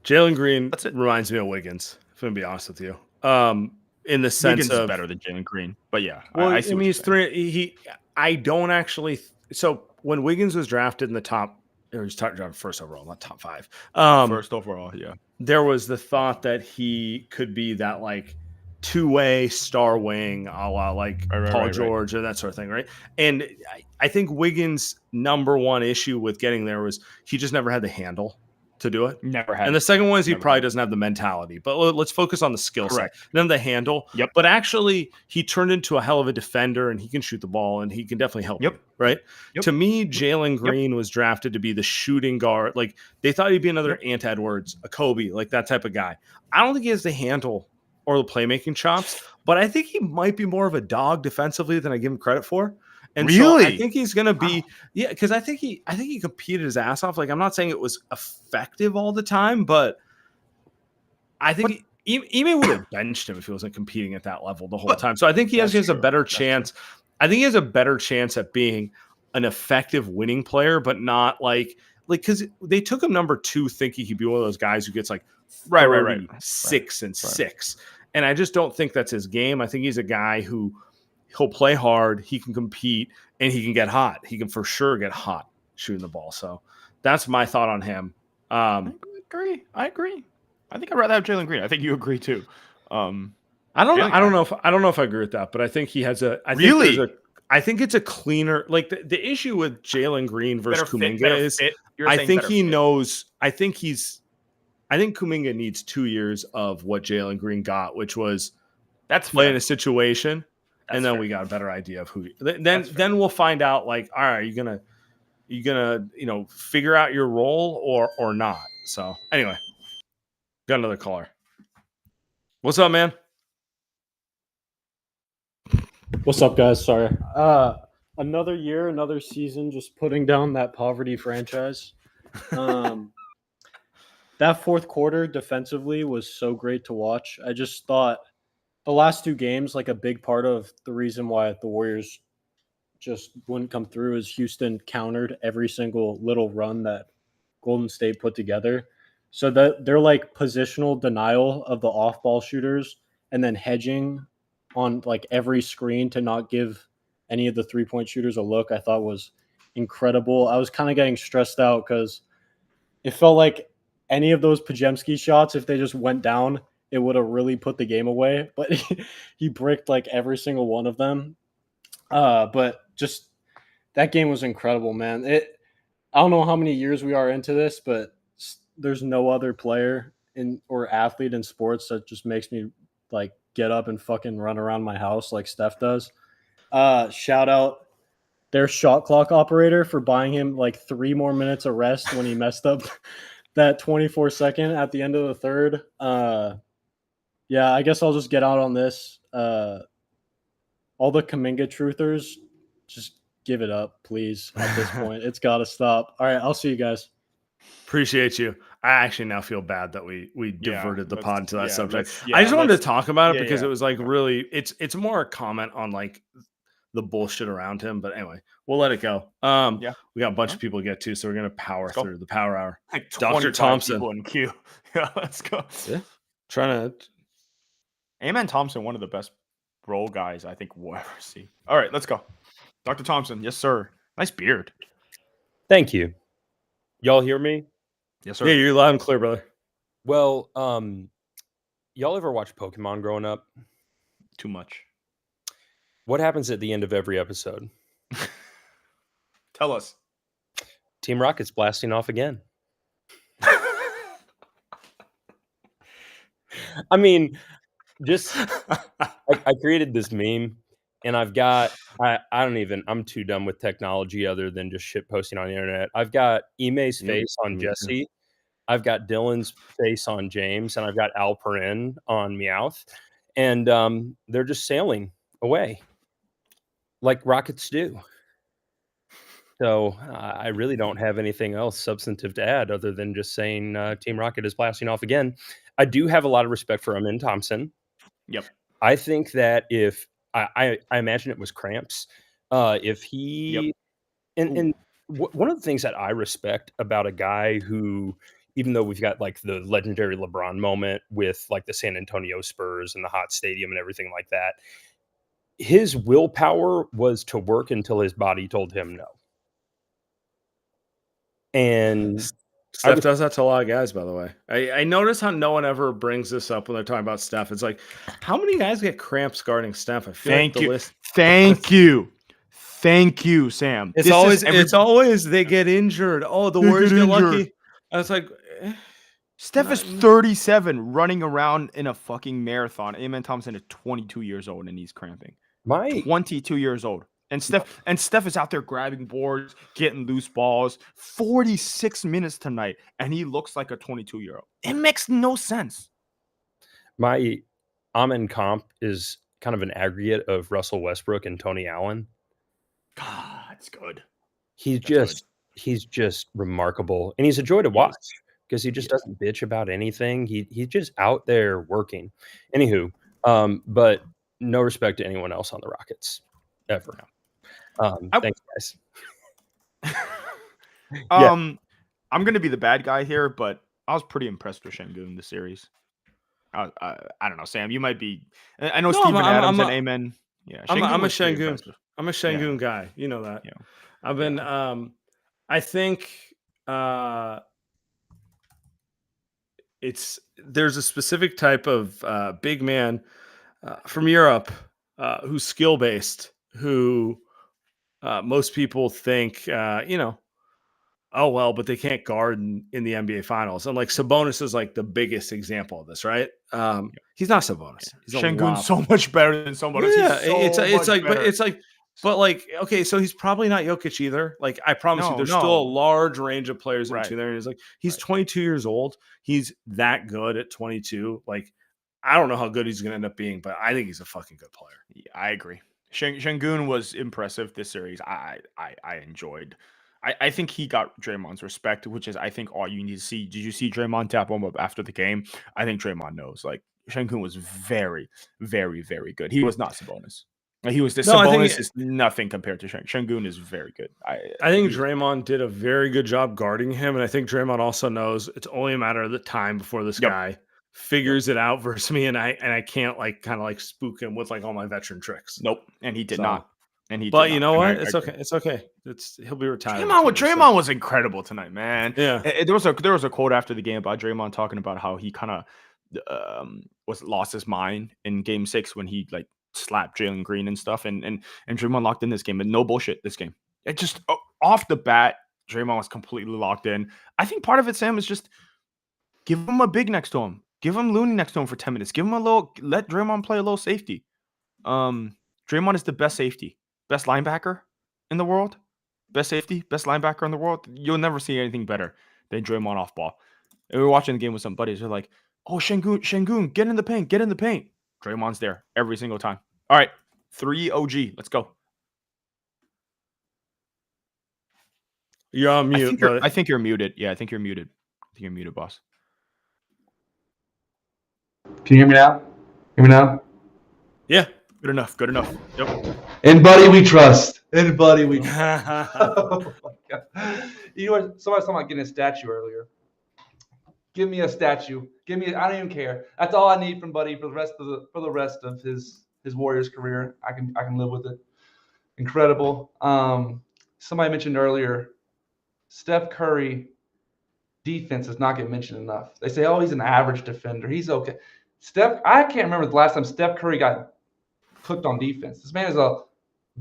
Jalen Green reminds me of Wiggins, if I'm going to be honest with you. In the sense Wiggins of is better than Jalen Green, but yeah. Well, I mean, he's three. I don't actually. So when Wiggins was drafted in the top, or he's drafted first overall, not top 5. First overall, yeah. There was the thought that he could be that like two-way star wing, a la like Paul George or that sort of thing, right? And I think Wiggins' number one issue with getting there was he just never had the handle. to do it. Never had. And the second one is he Never probably had. doesn't have the mentality. But let's focus on the skill set. Correct. Then the handle. Yep. But actually, he turned into a hell of a defender, and he can shoot the ball, and he can definitely help. Yep. You, right? Yep. To me, Jalen Green was drafted to be the shooting guard. Like, they thought he'd be another Ant Edwards, a Kobe, like that type of guy. I don't think he has the handle or the playmaking chops, but I think he might be more of a dog defensively than I give him credit for. And so I think he's going to be, because I think he competed his ass off. Like, I'm not saying it was effective all the time, but I think Ime would have benched him if he wasn't competing at that level the whole time. So I think he has a better chance. I think he has a better chance at being an effective winning player, but not like because they took him number 2, thinking he'd be one of those guys who gets like 6 and 6. And I just don't think that's his game. I think he's a guy who he'll play hard, he can compete, and he can get hot. He can for sure get hot shooting the ball. So that's my thought on him. I agree. I think I'd rather have Jalen Green. I think you agree too. I don't know if I agree with that, but I think he has I think it's a cleaner, like the issue with Jalen Green versus Kuminga is I think he knows. I think Kuminga needs 2 years of what Jalen Green got, which was play in a situation. And then we got a better idea of who. Then we'll find out. Like, all right, are you gonna figure out your role or not? So anyway, got another caller. What's up, man? What's up, guys? Sorry. Another year, another season, just putting down that poverty franchise. That fourth quarter defensively was so great to watch. I just thought the last 2 games, like a big part of the reason why the Warriors just wouldn't come through is Houston countered every single little run that Golden State put together. So that they're like positional denial of the off-ball shooters and then hedging on like every screen to not give any of the 3-point shooters a look, I thought was incredible. I was kind of getting stressed out because it felt like any of those Pajemski shots, if they just went down, it would have really put the game away. But he bricked like every single one of them. But just that game was incredible, man. I don't know how many years we are into this, but there's no other player or athlete in sports that just makes me like get up and fucking run around my house like Steph does. Shout out their shot clock operator for buying him like 3 more minutes of rest when he messed up that 24-second at the end of the third. Yeah, I guess I'll just get out on this. All the Kuminga truthers, just give it up, please, at this point. It's got to stop. All right, I'll see you guys. Appreciate you. I actually now feel bad that we diverted the pod to that subject. I just wanted to talk about it because it was like really, it's more a comment on like the bullshit around him. But anyway, we'll let it go. We got a bunch of people to get to, so we're gonna power through the power hour. Like Dr. Thompson in queue. Yeah, let's go. Yeah, trying to. Amen Thompson, one of the best role guys I think we'll ever see. All right, let's go. Dr. Thompson, yes, sir. Nice beard. Thank you. Y'all hear me? Yes, sir. Yeah, you're loud and clear, brother. Well, y'all ever watch Pokemon growing up? Too much. What happens at the end of every episode? Tell us. Team Rocket's blasting off again. I mean, just I created this meme, and I'm too dumb with technology other than just shit posting on the internet. I've got Ime's face on Jesse. I've got Dylan's face on James, and I've got Alperin on Meowth, and they're just sailing away like rockets do. So I really don't have anything else substantive to add other than just saying Team Rocket is blasting off again. I do have a lot of respect for Amen Thompson. Yep. I think that if I imagine it was cramps, if he and one of the things that I respect about a guy who, even though we've got like the legendary LeBron moment with like the San Antonio Spurs and the hot stadium and everything like that, his willpower was to work until his body told him no. And Steph does that to a lot of guys, by the way. I notice how no one ever brings this up when they're talking about Steph. It's like, how many guys get cramps guarding Steph? I feel Thank like you. the list. Thank you, Sam. It's always they get injured. Oh, the Warriors get lucky. And it's like, Steph is 37, running around in a fucking marathon. Amen Thompson is 22 years old and he's cramping. 22 years old. And Steph is out there grabbing boards, getting loose balls. 46 minutes tonight, and he looks like a 22-year-old. It makes no sense. My Amen comp is kind of an aggregate of Russell Westbrook and Tony Allen. God, that's good. He's just remarkable, and he's a joy to watch because he just doesn't bitch about anything. He's just out there working. Anywho, but no respect to anyone else on the Rockets ever. Thanks, guys. I'm gonna be the bad guy here, but I was pretty impressed with Şengün this series. I don't know, Sam. You might be. I know Steven Adams and Amen. Yeah, I'm a Şengün guy. You know that. Yeah. I've been. I think there's a specific type of big man from Europe who's skill based, who most people think oh well, but they can't guard in the NBA Finals. And like Sabonis is like the biggest example of this, right? He's not Sabonis. He's Şengün's so much better than Sabonis. Yeah, okay, so he's probably not Jokic either. Like I promise you, there's still a large range of players in between there. And he's 22 years old. He's that good at 22. Like I don't know how good he's going to end up being, but I think he's a fucking good player. Yeah, I agree. Şengün was impressive this series. I enjoyed. I think he got Draymond's respect, which is I think all you need to see. Did you see Draymond tap him up after the game? I think Draymond knows. Like Şengün was very, very, very good. He was not Sabonis. Sabonis is nothing compared to Şengün. Şengün is very good. I think Draymond did a very good job guarding him, and I think Draymond also knows it's only a matter of the time before this guy figures it out versus me, and I can't kind of spook him with all my veteran tricks. Nope, and he did not. But you know what? It's okay. It's okay. He'll be retired. Draymond was incredible tonight, man. Yeah. There was a quote after the game about Draymond talking about how he kind of lost his mind in Game 6 when he slapped Jalen Green and stuff, and Draymond locked in this game. And no bullshit, this game. It just off the bat, Draymond was completely locked in. I think part of it, Sam, is just give him a big next to him. Give him Looney next to him for 10 minutes. Give him let Draymond play a little safety. Draymond is the best safety. Best linebacker in the world, best safety, best linebacker in the world. You'll never see anything better than Draymond off ball. And we were watching the game with some buddies. They're like, "Oh, Şengün, get in the paint. Draymond's there every single time. All right, 3 OG, let's go. You're on mute. I think you're muted. Yeah, I think you're muted. Boss. Can you hear me now? Yeah. Good enough. Yep. In Buddy we trust. Oh my God. You know what? Somebody's talking about getting a statue earlier. Give me a statue. I don't even care. That's all I need from Buddy for the rest of his Warriors career. I can live with it. Incredible. Somebody mentioned earlier, Steph Curry defense does not get mentioned enough. They say, oh, he's an average defender. He's okay. I can't remember the last time Steph Curry got cooked on defense. This man is a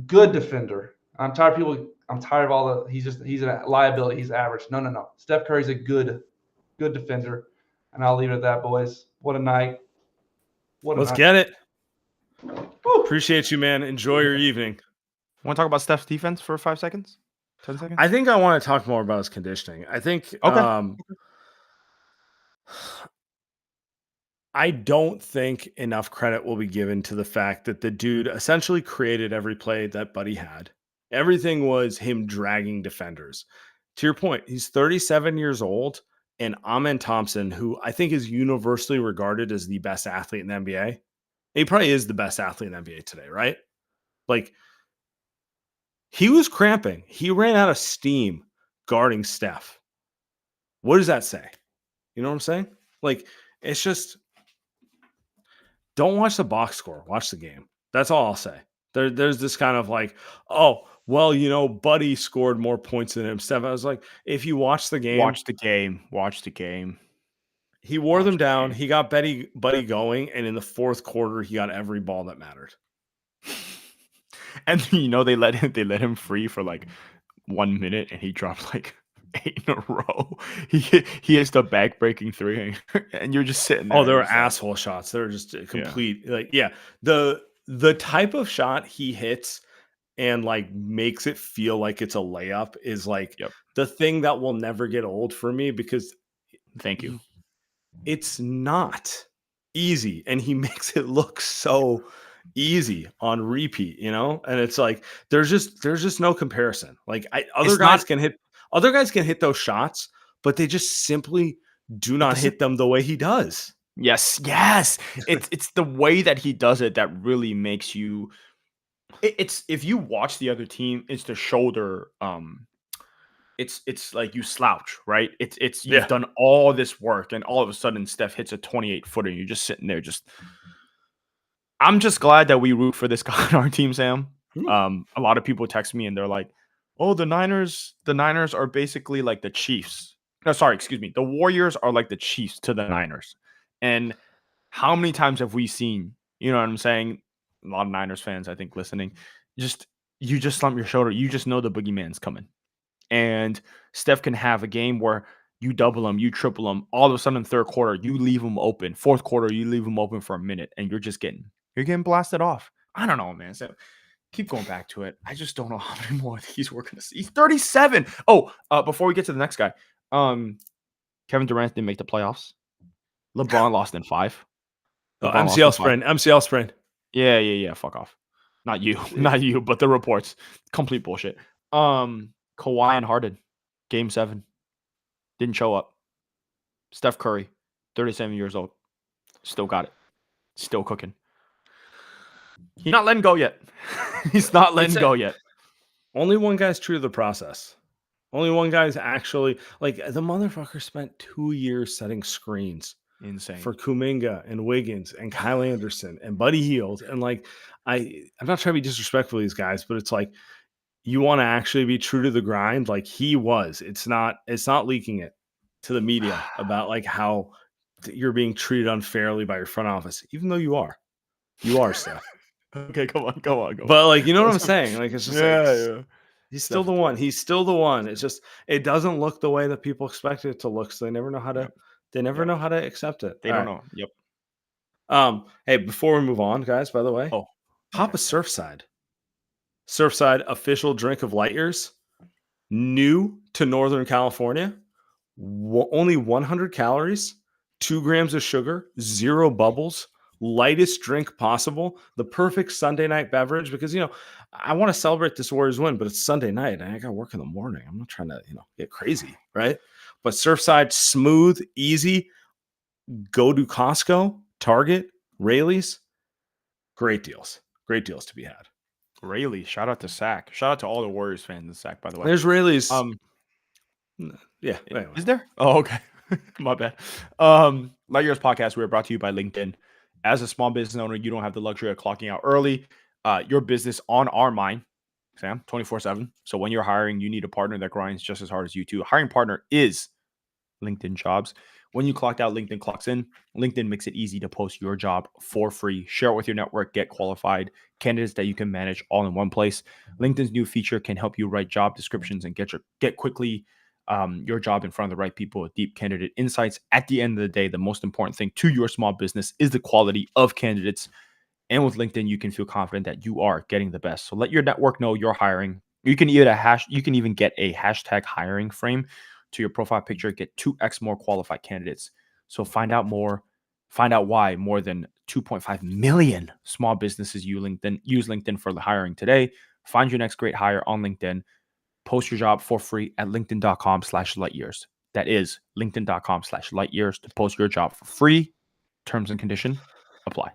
good defender. I'm tired of all the he's a liability. He's average. No. Steph Curry's a good defender. And I'll leave it at that, boys. What a night. Let's get it. Woo. Appreciate you, man. Enjoy your evening. Want to talk about Steph's defense for 5 seconds? 10 seconds? I think I want to talk more about his conditioning. I think I don't think enough credit will be given to the fact that the dude essentially created every play that Buddy had. Everything was him dragging defenders. To your point, he's 37 years old, and Amen Thompson, who I think is universally regarded as the best athlete in the NBA. He probably is the best athlete in the NBA today, right? He was cramping. He ran out of steam guarding Steph. What does that say? You know what I'm saying? It's just... Don't watch the box score. Watch the game. That's all I'll say. There's this kind of Buddy scored more points than him. Steph, I was like, if you watch the game. Watch the game. He wore them down. He got Buddy going, and in the fourth quarter, he got every ball that mattered. And they let him free for 1 minute, and he dropped 8 in a row. He hits the back-breaking three, and you're just sitting there. Oh, they were just like, asshole shots. They were just a complete the type of shot he hits and like makes it feel like it's a layup is like Yep. the thing that will never get old for me because Thank you. it's not easy and he makes it look so easy on repeat, you know? And it's like there's just no comparison. Like other guys can hit those shots, but they just simply do not hit them the way he does. Yes. It's the way that he does it that really makes you. It's if you watch the other team, it's the shoulder. It's like you slouch, right? It's you've done all this work, and all of a sudden Steph hits a 28-footer, and you're just sitting there. I'm just glad that we root for this guy on our team, Sam. A lot of people text me and they're like, "Oh, the Niners are basically like the Chiefs." No, sorry, excuse me. The Warriors are like the Chiefs to the Niners. And how many times have we seen, you know what I'm saying? A lot of Niners fans, I think, listening, you just slump your shoulder. You just know the boogeyman's coming. And Steph can have a game where you double him, you triple him. All of a sudden, third quarter, you leave him open. Fourth quarter, you leave him open for a minute, and you're getting blasted off. I don't know, man. So keep going back to it. I just don't know how many more of these we're gonna see. He's 37. Oh, before we get to the next guy, Kevin Durant didn't make the playoffs. LeBron lost in 5. MCL sprain. Yeah. Fuck off. Not you, but the reports. Complete bullshit. Kawhi and Harden, Game 7, didn't show up. Steph Curry, 37 years old, still got it, still cooking. He's not letting go yet. Only one guy's true to the process. Only one guy's actually like the motherfucker spent 2 years setting screens. Insane. For Kuminga and Wiggins and Kyle Anderson and Buddy Hield. And like I'm not trying to be disrespectful to these guys, but it's like you want to actually be true to the grind like he was. It's not leaking it to the media about like how you're being treated unfairly by your front office, even though you are. You are, Steph. Okay, go on. But like, you know what I'm saying? Like, it's just yeah. He's still the one. He's still the one. It's just it doesn't look the way that people expect it to look. So they never know how to. They never know how to accept it. They don't know. Yep. Hey, before we move on, guys, by the way, pop a Surfside. Surfside, official drink of light years. New to Northern California. Only 100 calories, 2 grams of sugar, 0 bubbles. Lightest drink possible. The perfect Sunday night beverage because, you know, I want to celebrate this Warriors win, but it's Sunday night and I got work in the morning. I'm not trying to, get crazy, right? But Surfside, smooth, easy. Go to Costco, Target, Rayleigh's. Great deals to be had. Rayleigh, shout out to Sac. Shout out to all the Warriors fans in Sac, by the way. There's Rayleigh's. Yeah. Anyway. Is there? Oh, okay. My bad. Light Years Podcast, we are brought to you by LinkedIn. As a small business owner, you don't have the luxury of clocking out early. Your business on our mind, Sam, 24/7. So when you're hiring, you need a partner that grinds just as hard as you too. Hiring partner is LinkedIn Jobs. When you clocked out, LinkedIn clocks in. LinkedIn makes it easy to post your job for free. Share it with your network, get qualified candidates that you can manage all in one place. LinkedIn's new feature can help you write job descriptions and get quickly your job in front of the right people with deep candidate insights. At the end of the day, the most important thing to your small business is the quality of candidates. And with LinkedIn, you can feel confident that you are getting the best. So let your network know you're hiring. You can even get a hashtag hiring frame to your profile picture, get 2x more qualified candidates. So find out why more than 2.5 million small businesses use LinkedIn for the hiring today. Find your next great hire on LinkedIn. Post your job for free at linkedin.com/lightyears. That is linkedin.com/lightyears to post your job for free. Terms and condition apply.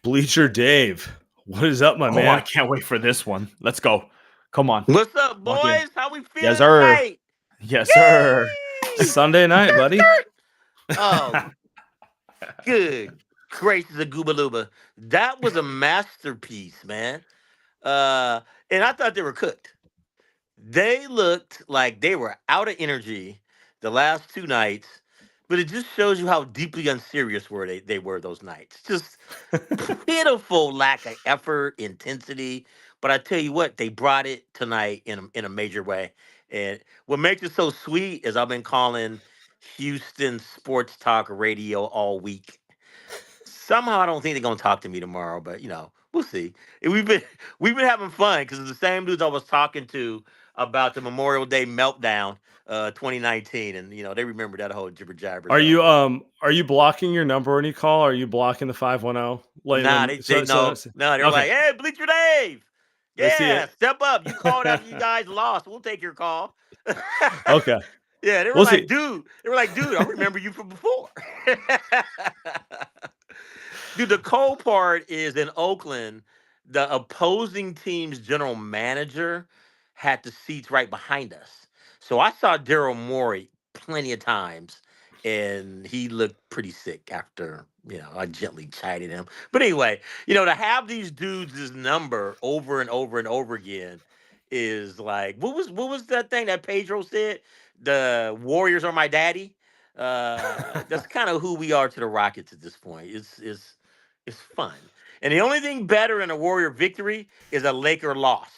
Bleacher Dave, what is up, my man? I can't wait for this one. Let's go. Come on. What's up, boys? How we feeling Yes, sir. tonight? Yes, sir. Sunday night, buddy. Oh, good gracious of Gooba Looba. That was a masterpiece, man. And I thought they were cooked. They looked like they were out of energy the last 2 nights, but it just shows you how deeply unserious they were those nights. Just pitiful lack of effort, intensity. But I tell you what, they brought it tonight in a major way. And what makes it so sweet is I've been calling Houston sports talk radio all week. Somehow I don't think they're gonna talk to me tomorrow, but we'll see. And we've been having fun because it's the same dudes I was talking to about the Memorial Day meltdown, 2019, and they remember that whole jibber jabber. Are So you blocking your number when you call? Are you blocking the 510? Like nah, when they no, they're okay. like, hey, Bleacher Dave, They see yeah, it. step up. You called after you guys lost. We'll take your call. Okay. Yeah, they were We'll like, see. dude. They were like, dude, I remember you from before. Dude, the cold part is in Oakland, the opposing team's general manager had the seats right behind us. So I saw Daryl Morey plenty of times, and he looked pretty sick after, I gently chided him. But anyway, to have these dudes' number over and over and over again is like, what was that thing that Pedro said? The Warriors are my daddy. That's kind of who we are to the Rockets at this point. It's fun. And the only thing better in a Warrior victory is a Laker loss.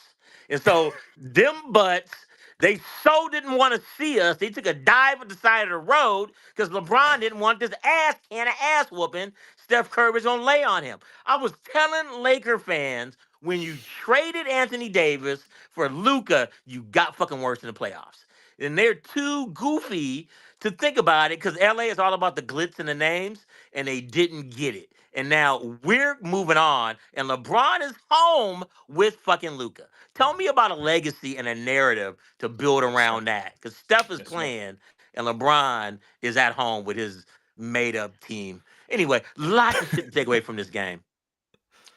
And so them butts, they so didn't want to see us. They took a dive at the side of the road because LeBron didn't want this can of ass whooping Steph Curry was going to lay on him. I was telling Laker fans, when you traded Anthony Davis for Luka, you got fucking worse in the playoffs. And they're too goofy to think about it because LA is all about the glitz and the names, and they didn't get it. And now we're moving on, and LeBron is home with fucking Luka. Tell me about a legacy and a narrative to build around that. Because Steph is playing, and LeBron is at home with his made-up team. Anyway, lots of shit to take away from this game.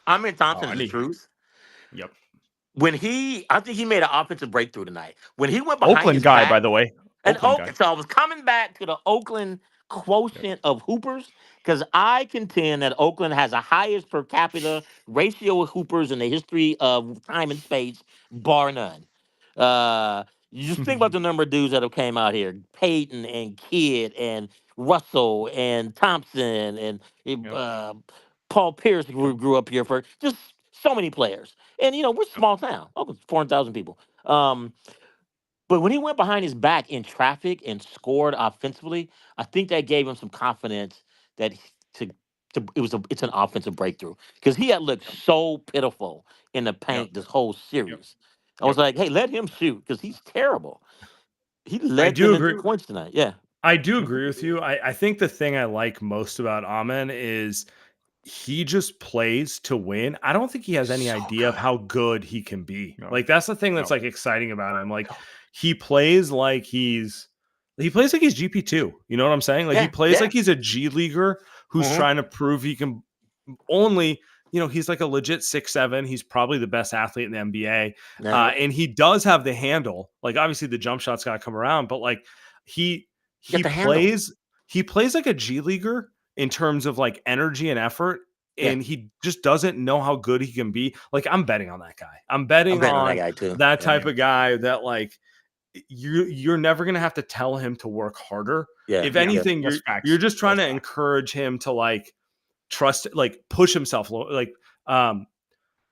Amin Thompson is the truth. Yep. I think he made an offensive breakthrough tonight. When he went behind Oakland his guy, back, by the way. Oakland guy. So I was coming back to the Oakland quotient of hoopers because I contend that Oakland has the highest per capita ratio of hoopers in the history of time and space, bar none. You just think about the number of dudes that have came out here: Peyton and Kidd and Russell and Thompson and Paul Pierce grew up here for just so many players. And we're a small town, Oakland's 400,000 people. But when he went behind his back in traffic and scored offensively, I think that gave him some confidence that it's an offensive breakthrough because he had looked so pitiful in the paint this whole series. I was like, hey, let him shoot because he's terrible. He led them in 3 points tonight. Yeah. I do agree with you. I think the thing I like most about Amen is he just plays to win. I don't think he has any idea of how good he can be. No. Like that's the thing that's like exciting about him. Like he plays like he's GP2. You know what I'm saying? Like he plays like he's a G leaguer who's trying to prove he can only, he's like a legit 6'7". He's probably the best athlete in the NBA. And he does have the handle. Like obviously the jump shot's got to come around, but like he plays like a G leaguer in terms of like energy and effort. And he just doesn't know how good he can be. Like I'm betting on that guy. I'm betting on that guy too. That type of guy that like you're never going to have to tell him to work harder. If anything, you're just trying to encourage him to like trust, like push himself, like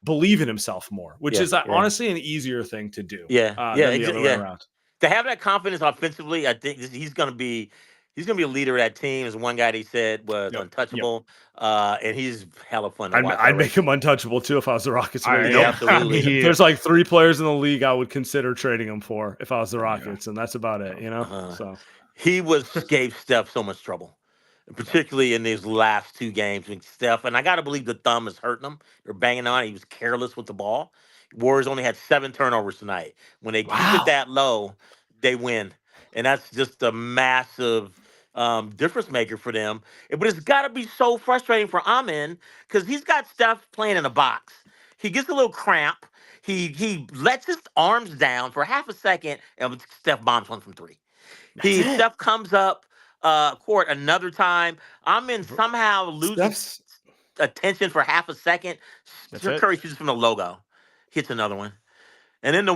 believe in himself more, which is honestly an easier thing to do. Than the other way around. To have that confidence offensively, I think he's going to be a leader of that team. As one guy they said was untouchable, and he's hella fun to watch. I'd make him untouchable too if I was the Rockets. Absolutely. There's like 3 players in the league I would consider trading him for if I was the Rockets, and that's about it. So he gave Steph so much trouble, particularly in these last 2 games with Steph. And I got to believe the thumb is hurting him. They're banging on it. He was careless with the ball. Warriors only had 7 turnovers tonight. When they keep it that low, they win. And that's just a massive difference maker for them. But it's got to be so frustrating for Amin because he's got Steph playing in a box. He gets a little cramp. He lets his arms down for half a second, and Steph bombs 1 from 3. Steph comes up court another time. Amin somehow loses attention for half a second. Curry shoots from the logo. Hits another one. And then the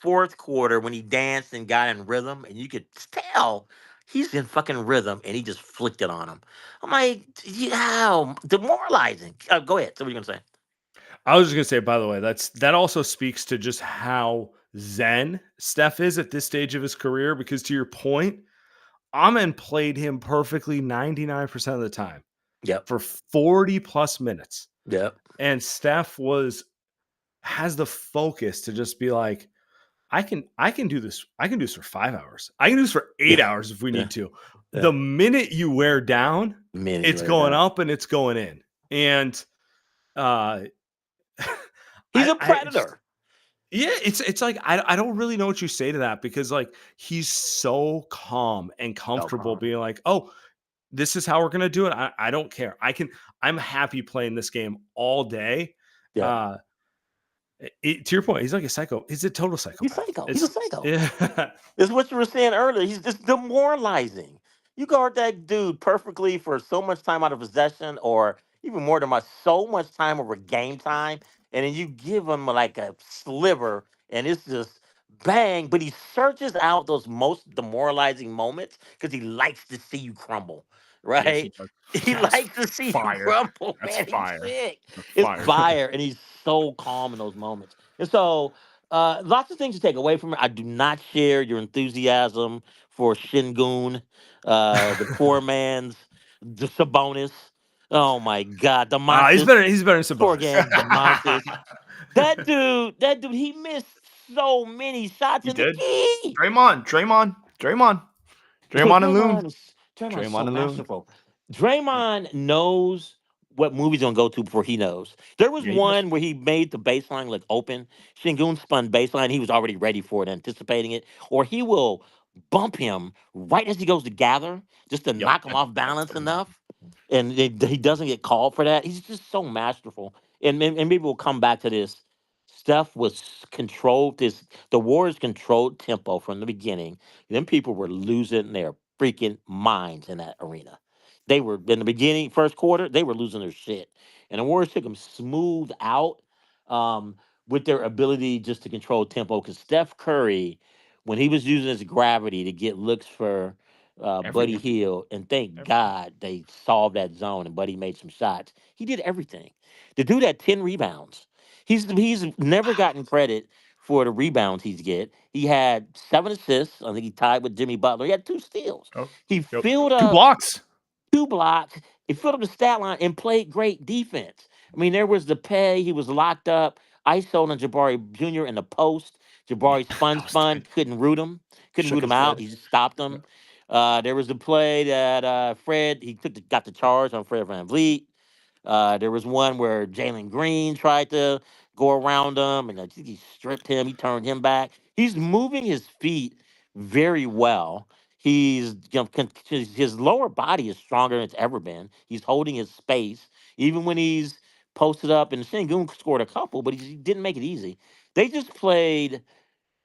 4th quarter when he danced and got in rhythm, and you could tell he's in fucking rhythm, and he just flicked it on him. I'm like, how demoralizing. Go ahead. So what are you going to say? I was just going to say, by the way, that also speaks to just how zen Steph is at this stage of his career, because to your point, Amen played him perfectly 99% of the time. Yep. For 40 plus minutes. Yep. And Steph has the focus to just be like, I can do this. I can do this for 5 hours. I can do this for 8 hours if we need to. Yeah. The minute you wear down, it's going up and it's going in. And he's a predator. It's like I don't really know what you say to that, because like he's so calm and comfortable being like, oh, this is how we're gonna do it. I don't care. I'm happy playing this game all day. Yeah. To your point, he's like a psycho. He's a total psychopath. He's a psycho. Yeah. It's what you were saying earlier. He's just demoralizing. You guard that dude perfectly for so much time out of possession, or even more than so much time over game time, and then you give him like a sliver, and it's just bang. But he searches out those most demoralizing moments because he likes to see you crumble, right? He likes to see you crumble, man. He's sick. It's fire, and he's so calm in those moments. And so, lots of things to take away from it. I do not share your enthusiasm for Shingun, the poor man's the Sabonis. Oh my God, the He's better than Sabonis. Demontis. That dude, he missed so many shots in the key. Draymond and Loon. Draymond's so masterful. Draymond knows what movie's gonna go to before he knows. There was one where he made the baseline look open. Shingun spun baseline. He was already ready for it, anticipating it. Or he will bump him right as he goes to gather, just to knock him off balance enough. And he doesn't get called for that. He's just so masterful. And maybe we'll come back to this. Steph was controlled. The Warriors controlled tempo from the beginning. Them people were losing their freaking minds in that arena. They were in the beginning, first quarter, they were losing their shit. And the Warriors took them smooth out with their ability just to control tempo. Because Steph Curry, when he was using his gravity to get looks for Buddy Hield, and thank God they solved that zone and Buddy made some shots. He did everything. The dude had 10 rebounds. He's never gotten credit for the rebounds he's get. He had 7 assists. I think he tied with Jimmy Butler. He had 2 steals. He filled up 2 blocks. He filled up the stat line and played great defense. I mean, there was the pay. He was locked up. ISO on Jabari Jr. in the post. Jabari spun, couldn't root him out. He just stopped him. There was the play that Fred, got the charge on Fred VanVleet. There was one where Jalen Green tried to go around him, and I think he stripped him. He turned him back. He's moving his feet very well. His lower body is stronger than it's ever been. He's holding his space, even when he's posted up. And Sengun scored a couple, but he didn't make it easy. They just played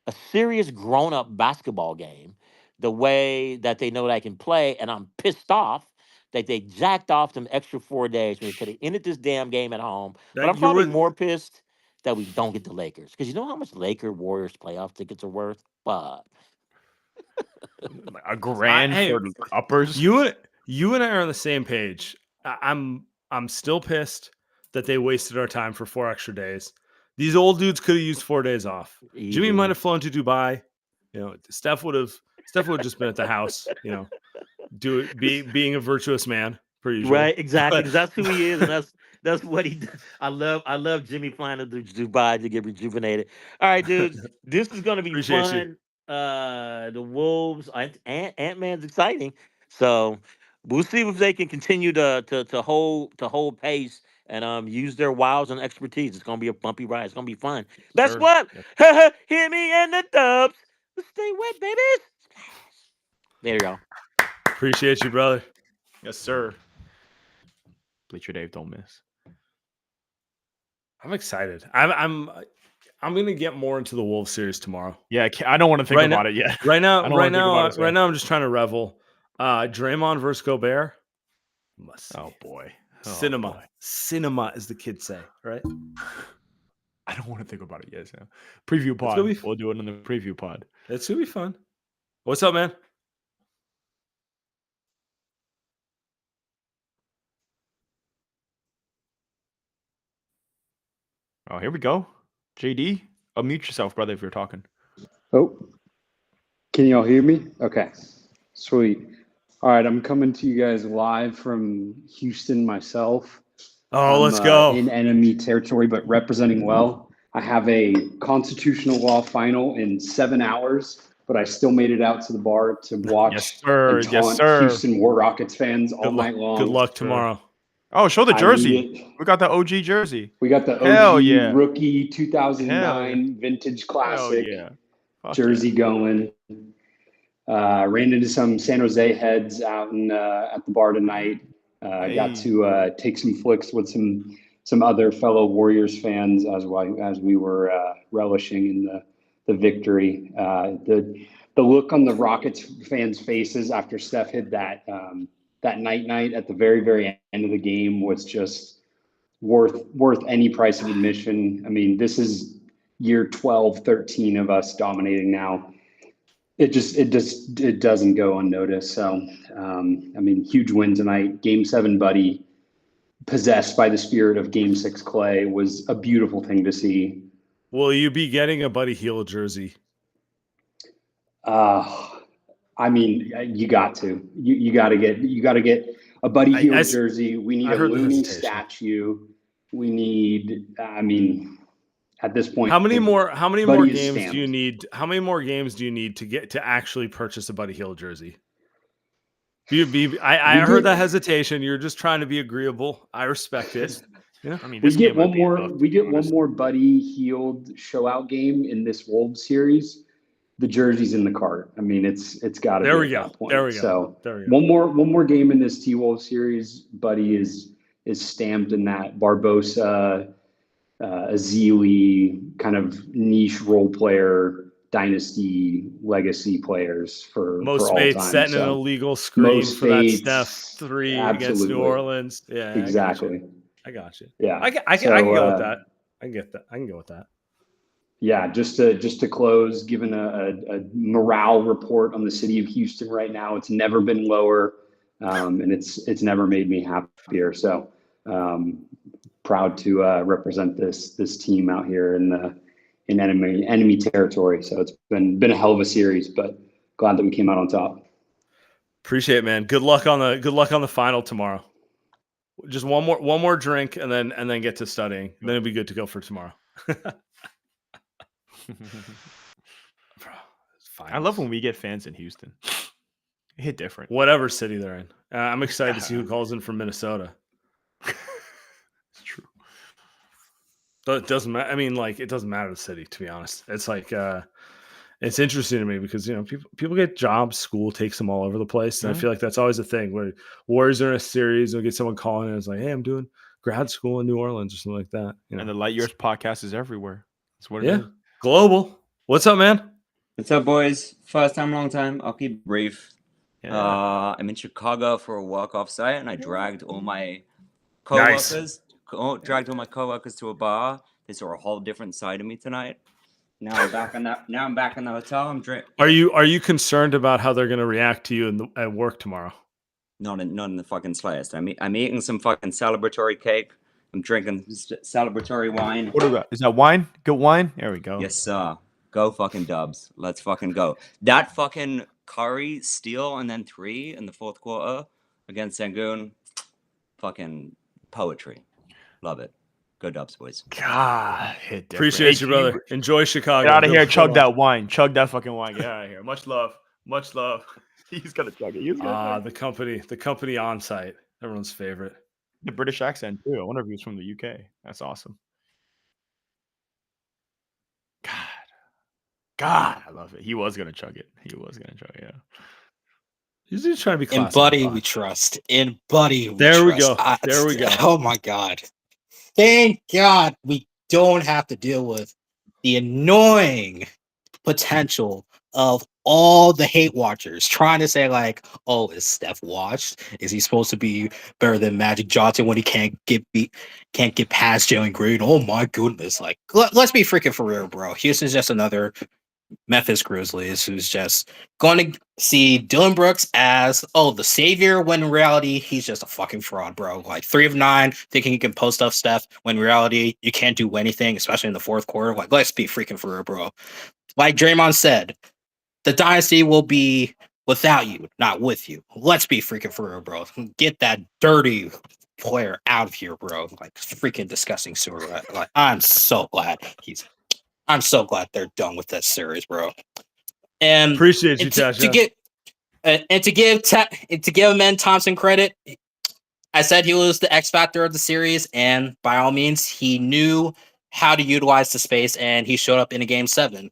a serious grown-up basketball game the way that they know they can play, and I'm pissed off that they jacked off them extra 4 days when they could have ended this damn game at home. But I'm probably more pissed that we don't get the Lakers. Because you know how much Warriors playoff tickets are worth? Fuck. A grand for uppers. You and I are on the same page. I'm still pissed that they wasted our time for 4 extra days. These old dudes could have used 4 days off. Easy. Jimmy might have flown to Dubai. You know, Steph would have just been at the house. You know, being a virtuous man per usual. Right, exactly. That's who he is, and that's what he does. I love Jimmy flying to Dubai to get rejuvenated. All right, dudes, this is gonna be Appreciate fun. you. The Wolves, Ant-Man's exciting. So we'll see if they can continue to hold pace and use their wiles and expertise. It's gonna be a bumpy ride. It's gonna be fun. That's what. Hear me and the Dubs. Stay wet, babies. There you go. Appreciate you, brother. Yes, sir. Bleacher Dave, don't miss. I'm excited. I'm gonna get more into the Wolves series tomorrow. Yeah, I don't want to think about it yet. Right now, I'm just trying to revel. Draymond versus Gobert. Must see. Oh boy. Cinema, as the kids say, right? I don't want to think about it yet, Sam. Preview pod. We'll do it in the preview pod. It's gonna be fun. What's up, man? Oh, here we go. JD, unmute yourself, brother, if you're talking. Oh, can y'all hear me? Okay, sweet. All right, I'm coming to you guys live from Houston myself. Oh, I'm let's go. in enemy territory, but representing well. I have a constitutional law final in 7 hours, but I still made it out to the bar to watch Yes, sir. and Yes, taunt sir. Houston War Rockets fans all Good luck. night long. Good luck Sure. tomorrow. Oh, show the I jersey. need it. We got the OG jersey. We got the OG Hell yeah. rookie Hell 2009 vintage Hell classic yeah. Fuck jersey going. Ran into some San Jose heads out at the bar tonight. Got Hey. to take some flicks with some other fellow Warriors fans as we were relishing in the victory. The look on the Rockets fans' faces after Steph hit that night at the very end of the game was just worth any price of admission. I mean, this is year 12, 13 of us dominating now. It doesn't go unnoticed. So, I mean, huge win tonight. Game 7, Buddy, possessed by the spirit of Game 6, Clay, was a beautiful thing to see. Will you be getting a Buddy Hield jersey? I mean, you got to. You got to get a Buddy Hield jersey. We need a Looney statue. We need. I mean, at this point, how many more Buddy games do you need? How many more games do you need to get to actually purchase a Buddy Hield jersey? I heard that hesitation. You're just trying to be agreeable. I respect it. Yeah. I mean, we get one more Buddy Hield show out game in this Wolves series. The jersey's in the cart. I mean, it's got to be at that point. There we go. So there we go. One more game in this T-Wolves series. Buddy is stamped in that Barbosa, Azili kind of niche role player, dynasty legacy players for Most all Fates time. setting an illegal screen for that Steph 3 against New Orleans. Yeah, exactly. I got you. Yeah, I can go with that. I can get that. I can go with that. Yeah, just to close, given a morale report on the city of Houston right now, it's never been lower, and it's never made me happier. So proud to represent this team out here in enemy territory. So it's been a hell of a series, but glad that we came out on top. Appreciate it, man. Good luck on the final tomorrow. Just one more drink and then get to studying. Then it'll be good to go for tomorrow. I love when we get fans in Houston. It hit different. Whatever city they're in. I'm excited to see who calls in from Minnesota. It's true. But it doesn't matter. I mean, like, it doesn't matter the city, to be honest. It's like it's interesting to me because, you know, people get jobs, school takes them all over the place. And I feel like that's always a thing where Warriors are in a series, they'll get someone calling and it's like, hey, I'm doing grad school in New Orleans or something like that. You know? And the Light Years podcast is everywhere. That's what it is. Global. What's up, man? What's up, boys? First time, long time. I'll keep it brief. Yeah. I'm in Chicago for a walk-off site, and I dragged all my coworkers. Dragged all my coworkers to a bar. They saw a whole different side of me tonight. Now I'm back in that. Now I'm back in the hotel. I'm drinking. Are you concerned about how they're going to react to you at work tomorrow? Not in the fucking slightest. I'm eating some fucking celebratory cake. I'm drinking celebratory wine. What is that? Is that wine? Good wine? There we go. Yes, sir. Go fucking Dubs. Let's fucking go. That fucking Curry steal and then 3 in the fourth quarter against Sengun. Fucking poetry. Love it. Go Dubs, boys. God, hit different. Appreciate you, brother. Enjoy Chicago. Get out of here. Chug that wine. Chug that fucking wine. Get out of here. Much love. Much love. He's gonna chug it. The company on site. Everyone's favorite. The British accent too. I wonder if he was from the UK. That's awesome. God, I love it. He was gonna chug it. Yeah. He's just trying to be classy. In Buddy we trust. In Buddy we There we trust. go. There we go. Oh my God. Thank God we don't have to deal with the annoying potential of all the hate watchers trying to say like, oh, is Steph washed? Is he supposed to be better than Magic Johnson when he can't get past Jalen Green? Oh my goodness. Like, let's be freaking for real, bro. Houston's just another Memphis Grizzlies who's just going to see Dylan Brooks as the savior when in reality he's just a fucking fraud, bro. Like 3 of 9 thinking he can post up Steph when in reality you can't do anything, especially in the fourth quarter. Like, let's be freaking for real, bro. like Draymond said, the dynasty will be without you, not with you. Let's be freaking for real, bro. Get that dirty player out of here, bro. Like freaking disgusting sewer. Like I'm so glad they're done with that series, bro. And Appreciate you, to Tasha. get and to give Men Thompson credit, I said he was the X factor of the series, and by all means, he knew how to utilize the space, and he showed up in a game 7.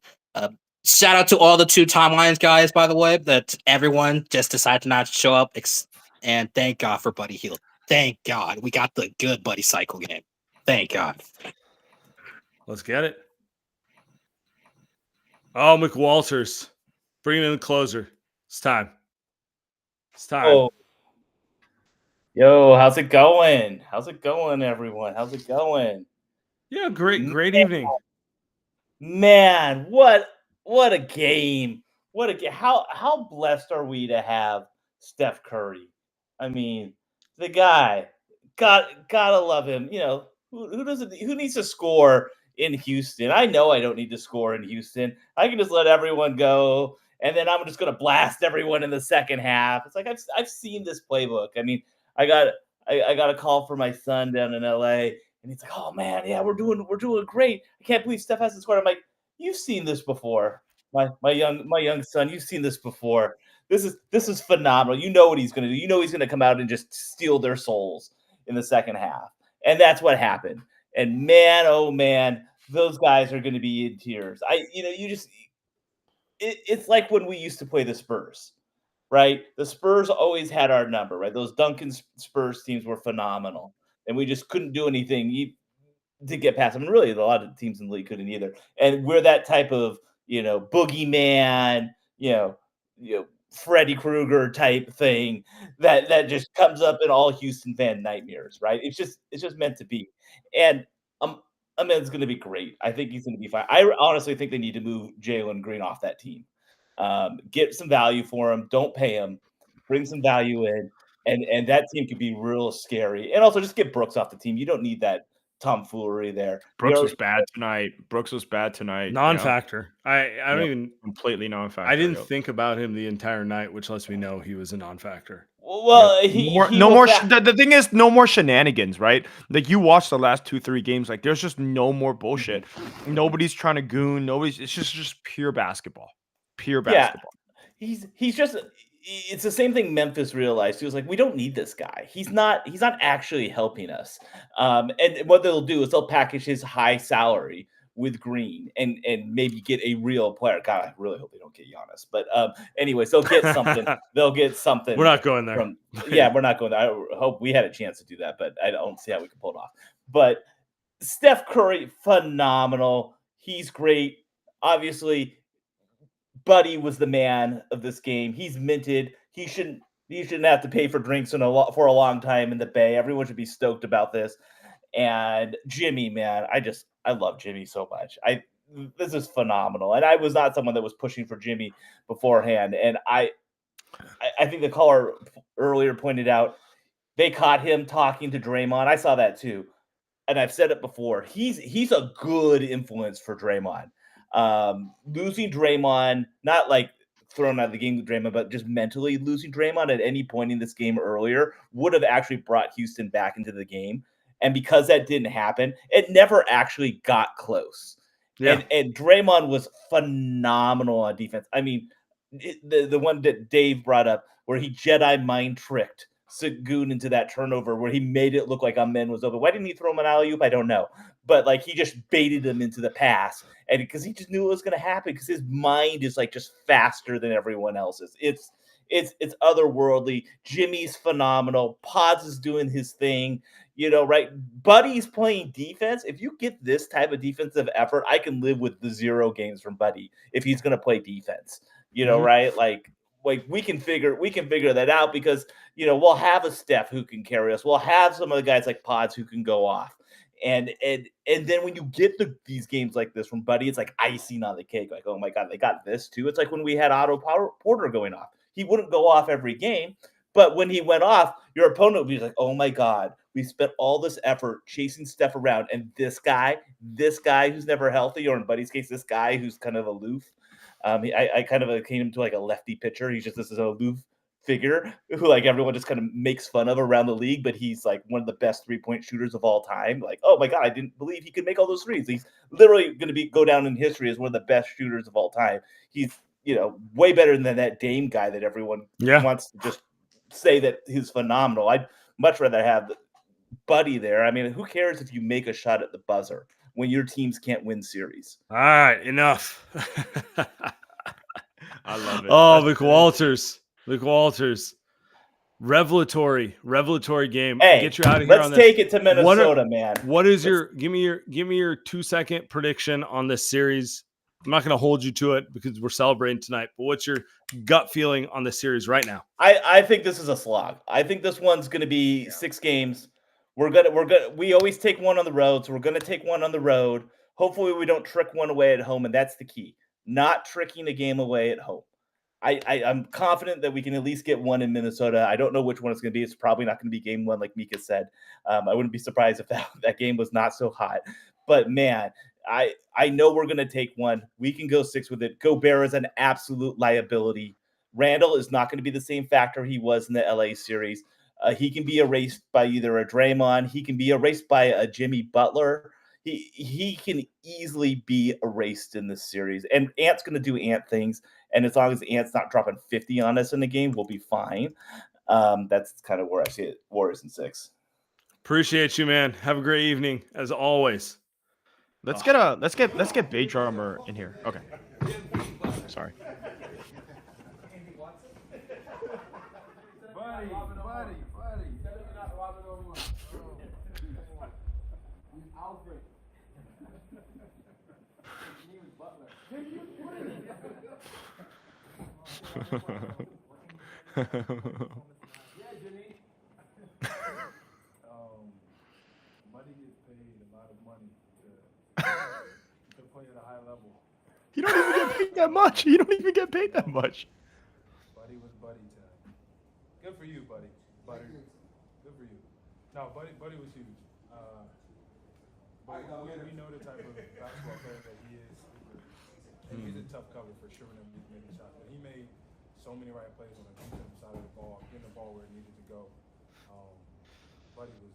Shout out to all the 2 timelines guys, by the way, that everyone just decided to not show up. And thank God for Buddy Hield. Thank God we got the good Buddy cycle game. Thank God. Let's get it. Oh, McWalters. Bringing in the closer. It's time. It's time. Oh. Yo, how's it going? How's it going, everyone? How's it going? Yeah, great evening. Man, what a game. How blessed are we to have Steph Curry? I mean, the guy, gotta love him. You know, who needs to score in Houston? I know I don't need to score in Houston. I can just let everyone go, and then I'm just gonna blast everyone in the second half. It's like I've seen this playbook. I mean, I got a call from my son down in LA, and he's like, "Oh man, yeah, we're doing great. I can't believe Steph hasn't scored." I'm like, "You've seen this before, my young son. You've seen this before. This is phenomenal. You know what he's going to do. You know he's going to come out and just steal their souls in the second half." And that's what happened. And man, oh man, those guys are going to be in tears. It's like when we used to play the Spurs. Right? The Spurs always had our number, right? Those Duncan Spurs teams were phenomenal, and we just couldn't do anything to get past them. And really, a lot of teams in the league couldn't either. And we're that type of, boogeyman, Freddy Krueger type thing that just comes up in all Houston fan nightmares, right? It's just meant to be. And I mean, it's going to be great. I think he's going to be fine. I honestly think they need to move Jalen Green off that team. Get some value for him. Don't pay him. Bring some value in, and that team could be real scary. And also, just get Brooks off the team. You don't need that tomfoolery there. Brooks was bad tonight. Non-factor. I don't even completely non-factor. I didn't think about him the entire night, which lets me know he was a non-factor. Well, the thing is, no more shenanigans, right? Like you watch the last 2-3 games, like there's just no more bullshit. Nobody's trying to goon. It's just pure basketball. Pure basketball. Yeah, he's just. It's the same thing Memphis realized. He was like, we don't need this guy. He's not actually helping us. And what they'll do is they'll package his high salary with Green and maybe get a real player. God, I really hope they don't get Giannis. But anyways, they'll get something. We're not going there. We're not going there. I hope we had a chance to do that, but I don't see how we can pull it off. But Steph Curry, phenomenal. He's great. Obviously, Buddy was the man of this game. He's minted. He shouldn't have to pay for drinks for a long time in the Bay. Everyone should be stoked about this. And Jimmy, man, I love Jimmy so much. This is phenomenal. And I was not someone that was pushing for Jimmy beforehand. And I think the caller earlier pointed out they caught him talking to Draymond. I saw that too. And I've said it before. He's a good influence for Draymond. Losing Draymond, not like thrown out of the game with Draymond, but just mentally losing Draymond at any point in this game earlier would have actually brought Houston back into the game. And because that didn't happen, it never actually got close. Yeah. And Draymond was phenomenal on defense. I mean, the one that Dave brought up where he Jedi mind tricked Sengun into that turnover where he made it look like Amen was open. Why didn't he throw him an alley-oop? I don't know. But like he just baited him into the pass. And because he just knew it was going to happen because his mind is like just faster than everyone else's. It's otherworldly. Jimmy's phenomenal. Pods is doing his thing, right? Buddy's playing defense. If you get this type of defensive effort, I can live with the 0 games from Buddy if he's going to play defense, right? Like we can figure that out because, we'll have a Steph who can carry us. We'll have some of the guys like Pods who can go off. And then when you get these games like this from Buddy, it's like icing on the cake. Like, oh my God, they got this too. It's like when we had Otto Porter going off. He wouldn't go off every game, but when he went off, your opponent would be like, oh my God, We spent all this effort chasing Steph around, and this guy who's never healthy, or in Buddy's case, this guy who's kind of aloof. I kind of akin him to like a lefty pitcher. He's just this aloof figure who like everyone just kind of makes fun of around the league, but he's like one of the best 3-point shooters of all time. Like, oh my God, I didn't believe he could make all those threes. He's literally going to go down in history as one of the best shooters of all time. He's, way better than that Dame guy that everyone wants to just say that he's phenomenal. I'd much rather have Buddy there. I mean, who cares if you make a shot at the buzzer when your teams can't win series? All right, enough. I love it. Oh, Luke Walters. Revelatory game. Hey, get you out of here. Let's take it to Minnesota, man. What is give me your 2-second prediction on this series? I'm not going to hold you to it because we're celebrating tonight, but what's your gut feeling on the series right now? I think this is a slog. I think this one's going to be 6 games. We always take one on the road, so we're going to take one on the road. Hopefully we don't trick one away at home, and that's the key. Not tricking a game away at home. I'm confident that we can at least get one in Minnesota. I don't know which one it's going to be. It's probably not going to be game 1, like Mika said. I wouldn't be surprised if that game was not so hot. But, man, I know we're going to take one. We can go 6 with it. Gobert is an absolute liability. Randall is not going to be the same factor he was in the LA series. He can be erased by either a Draymond. He can be erased by a Jimmy Butler. He can easily be erased in this series. And Ant's going to do Ant things. And as long as Ant's not dropping 50 on us in the game, we'll be fine. That's kind of where I see it. Warriors in 6. Appreciate you, man. Have a great evening, as always. Let's get Bay Drummer in here. Okay. Sorry. Buddy. Buddy gets paid a lot of money to play at a high level. You don't even get paid that much. You don't even get paid that much. Buddy was buddy time. Good for you, buddy. Good for you. No, buddy was huge. But we know the type of basketball player that he is. And he's a tough cover for sure when he's making shots. But he made so many right plays on the defensive side of the ball, getting the ball where it needed to go. Buddy was.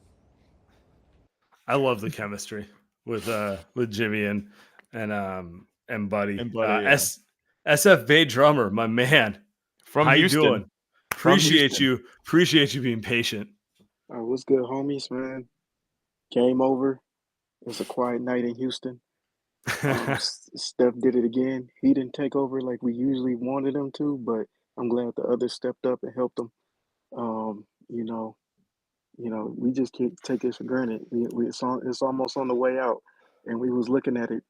I love the chemistry with Jimmy and Buddy. And Buddy, SF Bay Drummer, my man. From How Houston. you doing? Appreciate you being patient. What's good, homies, man? Game over. It was a quiet night in Houston. Steph did it again. He didn't take over like we usually wanted him to, but I'm glad the others stepped up and helped him. We just can't take this for granted. It's almost on the way out, and we was looking at it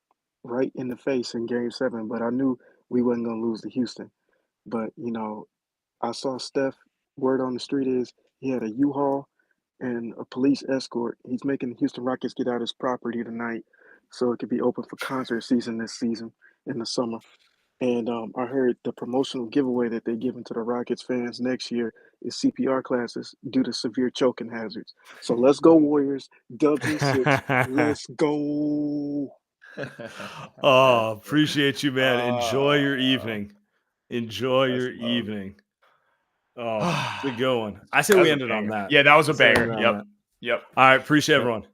right in the face in Game 7. But I knew we wasn't gonna lose to Houston. But I saw Steph. Word on the street is he had a U-Haul and a police escort. He's making the Houston Rockets get out his property tonight so it could be open for concert season this season in the summer. And I heard the promotional giveaway that they're giving to the Rockets fans next year is CPR classes due to severe choking hazards. So let's go, Warriors. Dubs in 6. Let's go. Oh, appreciate you, man. Enjoy your evening. Enjoy your evening. Oh, it's a good one. I say we ended on that. Yeah, that was a banger. Yep. All right. Appreciate everyone.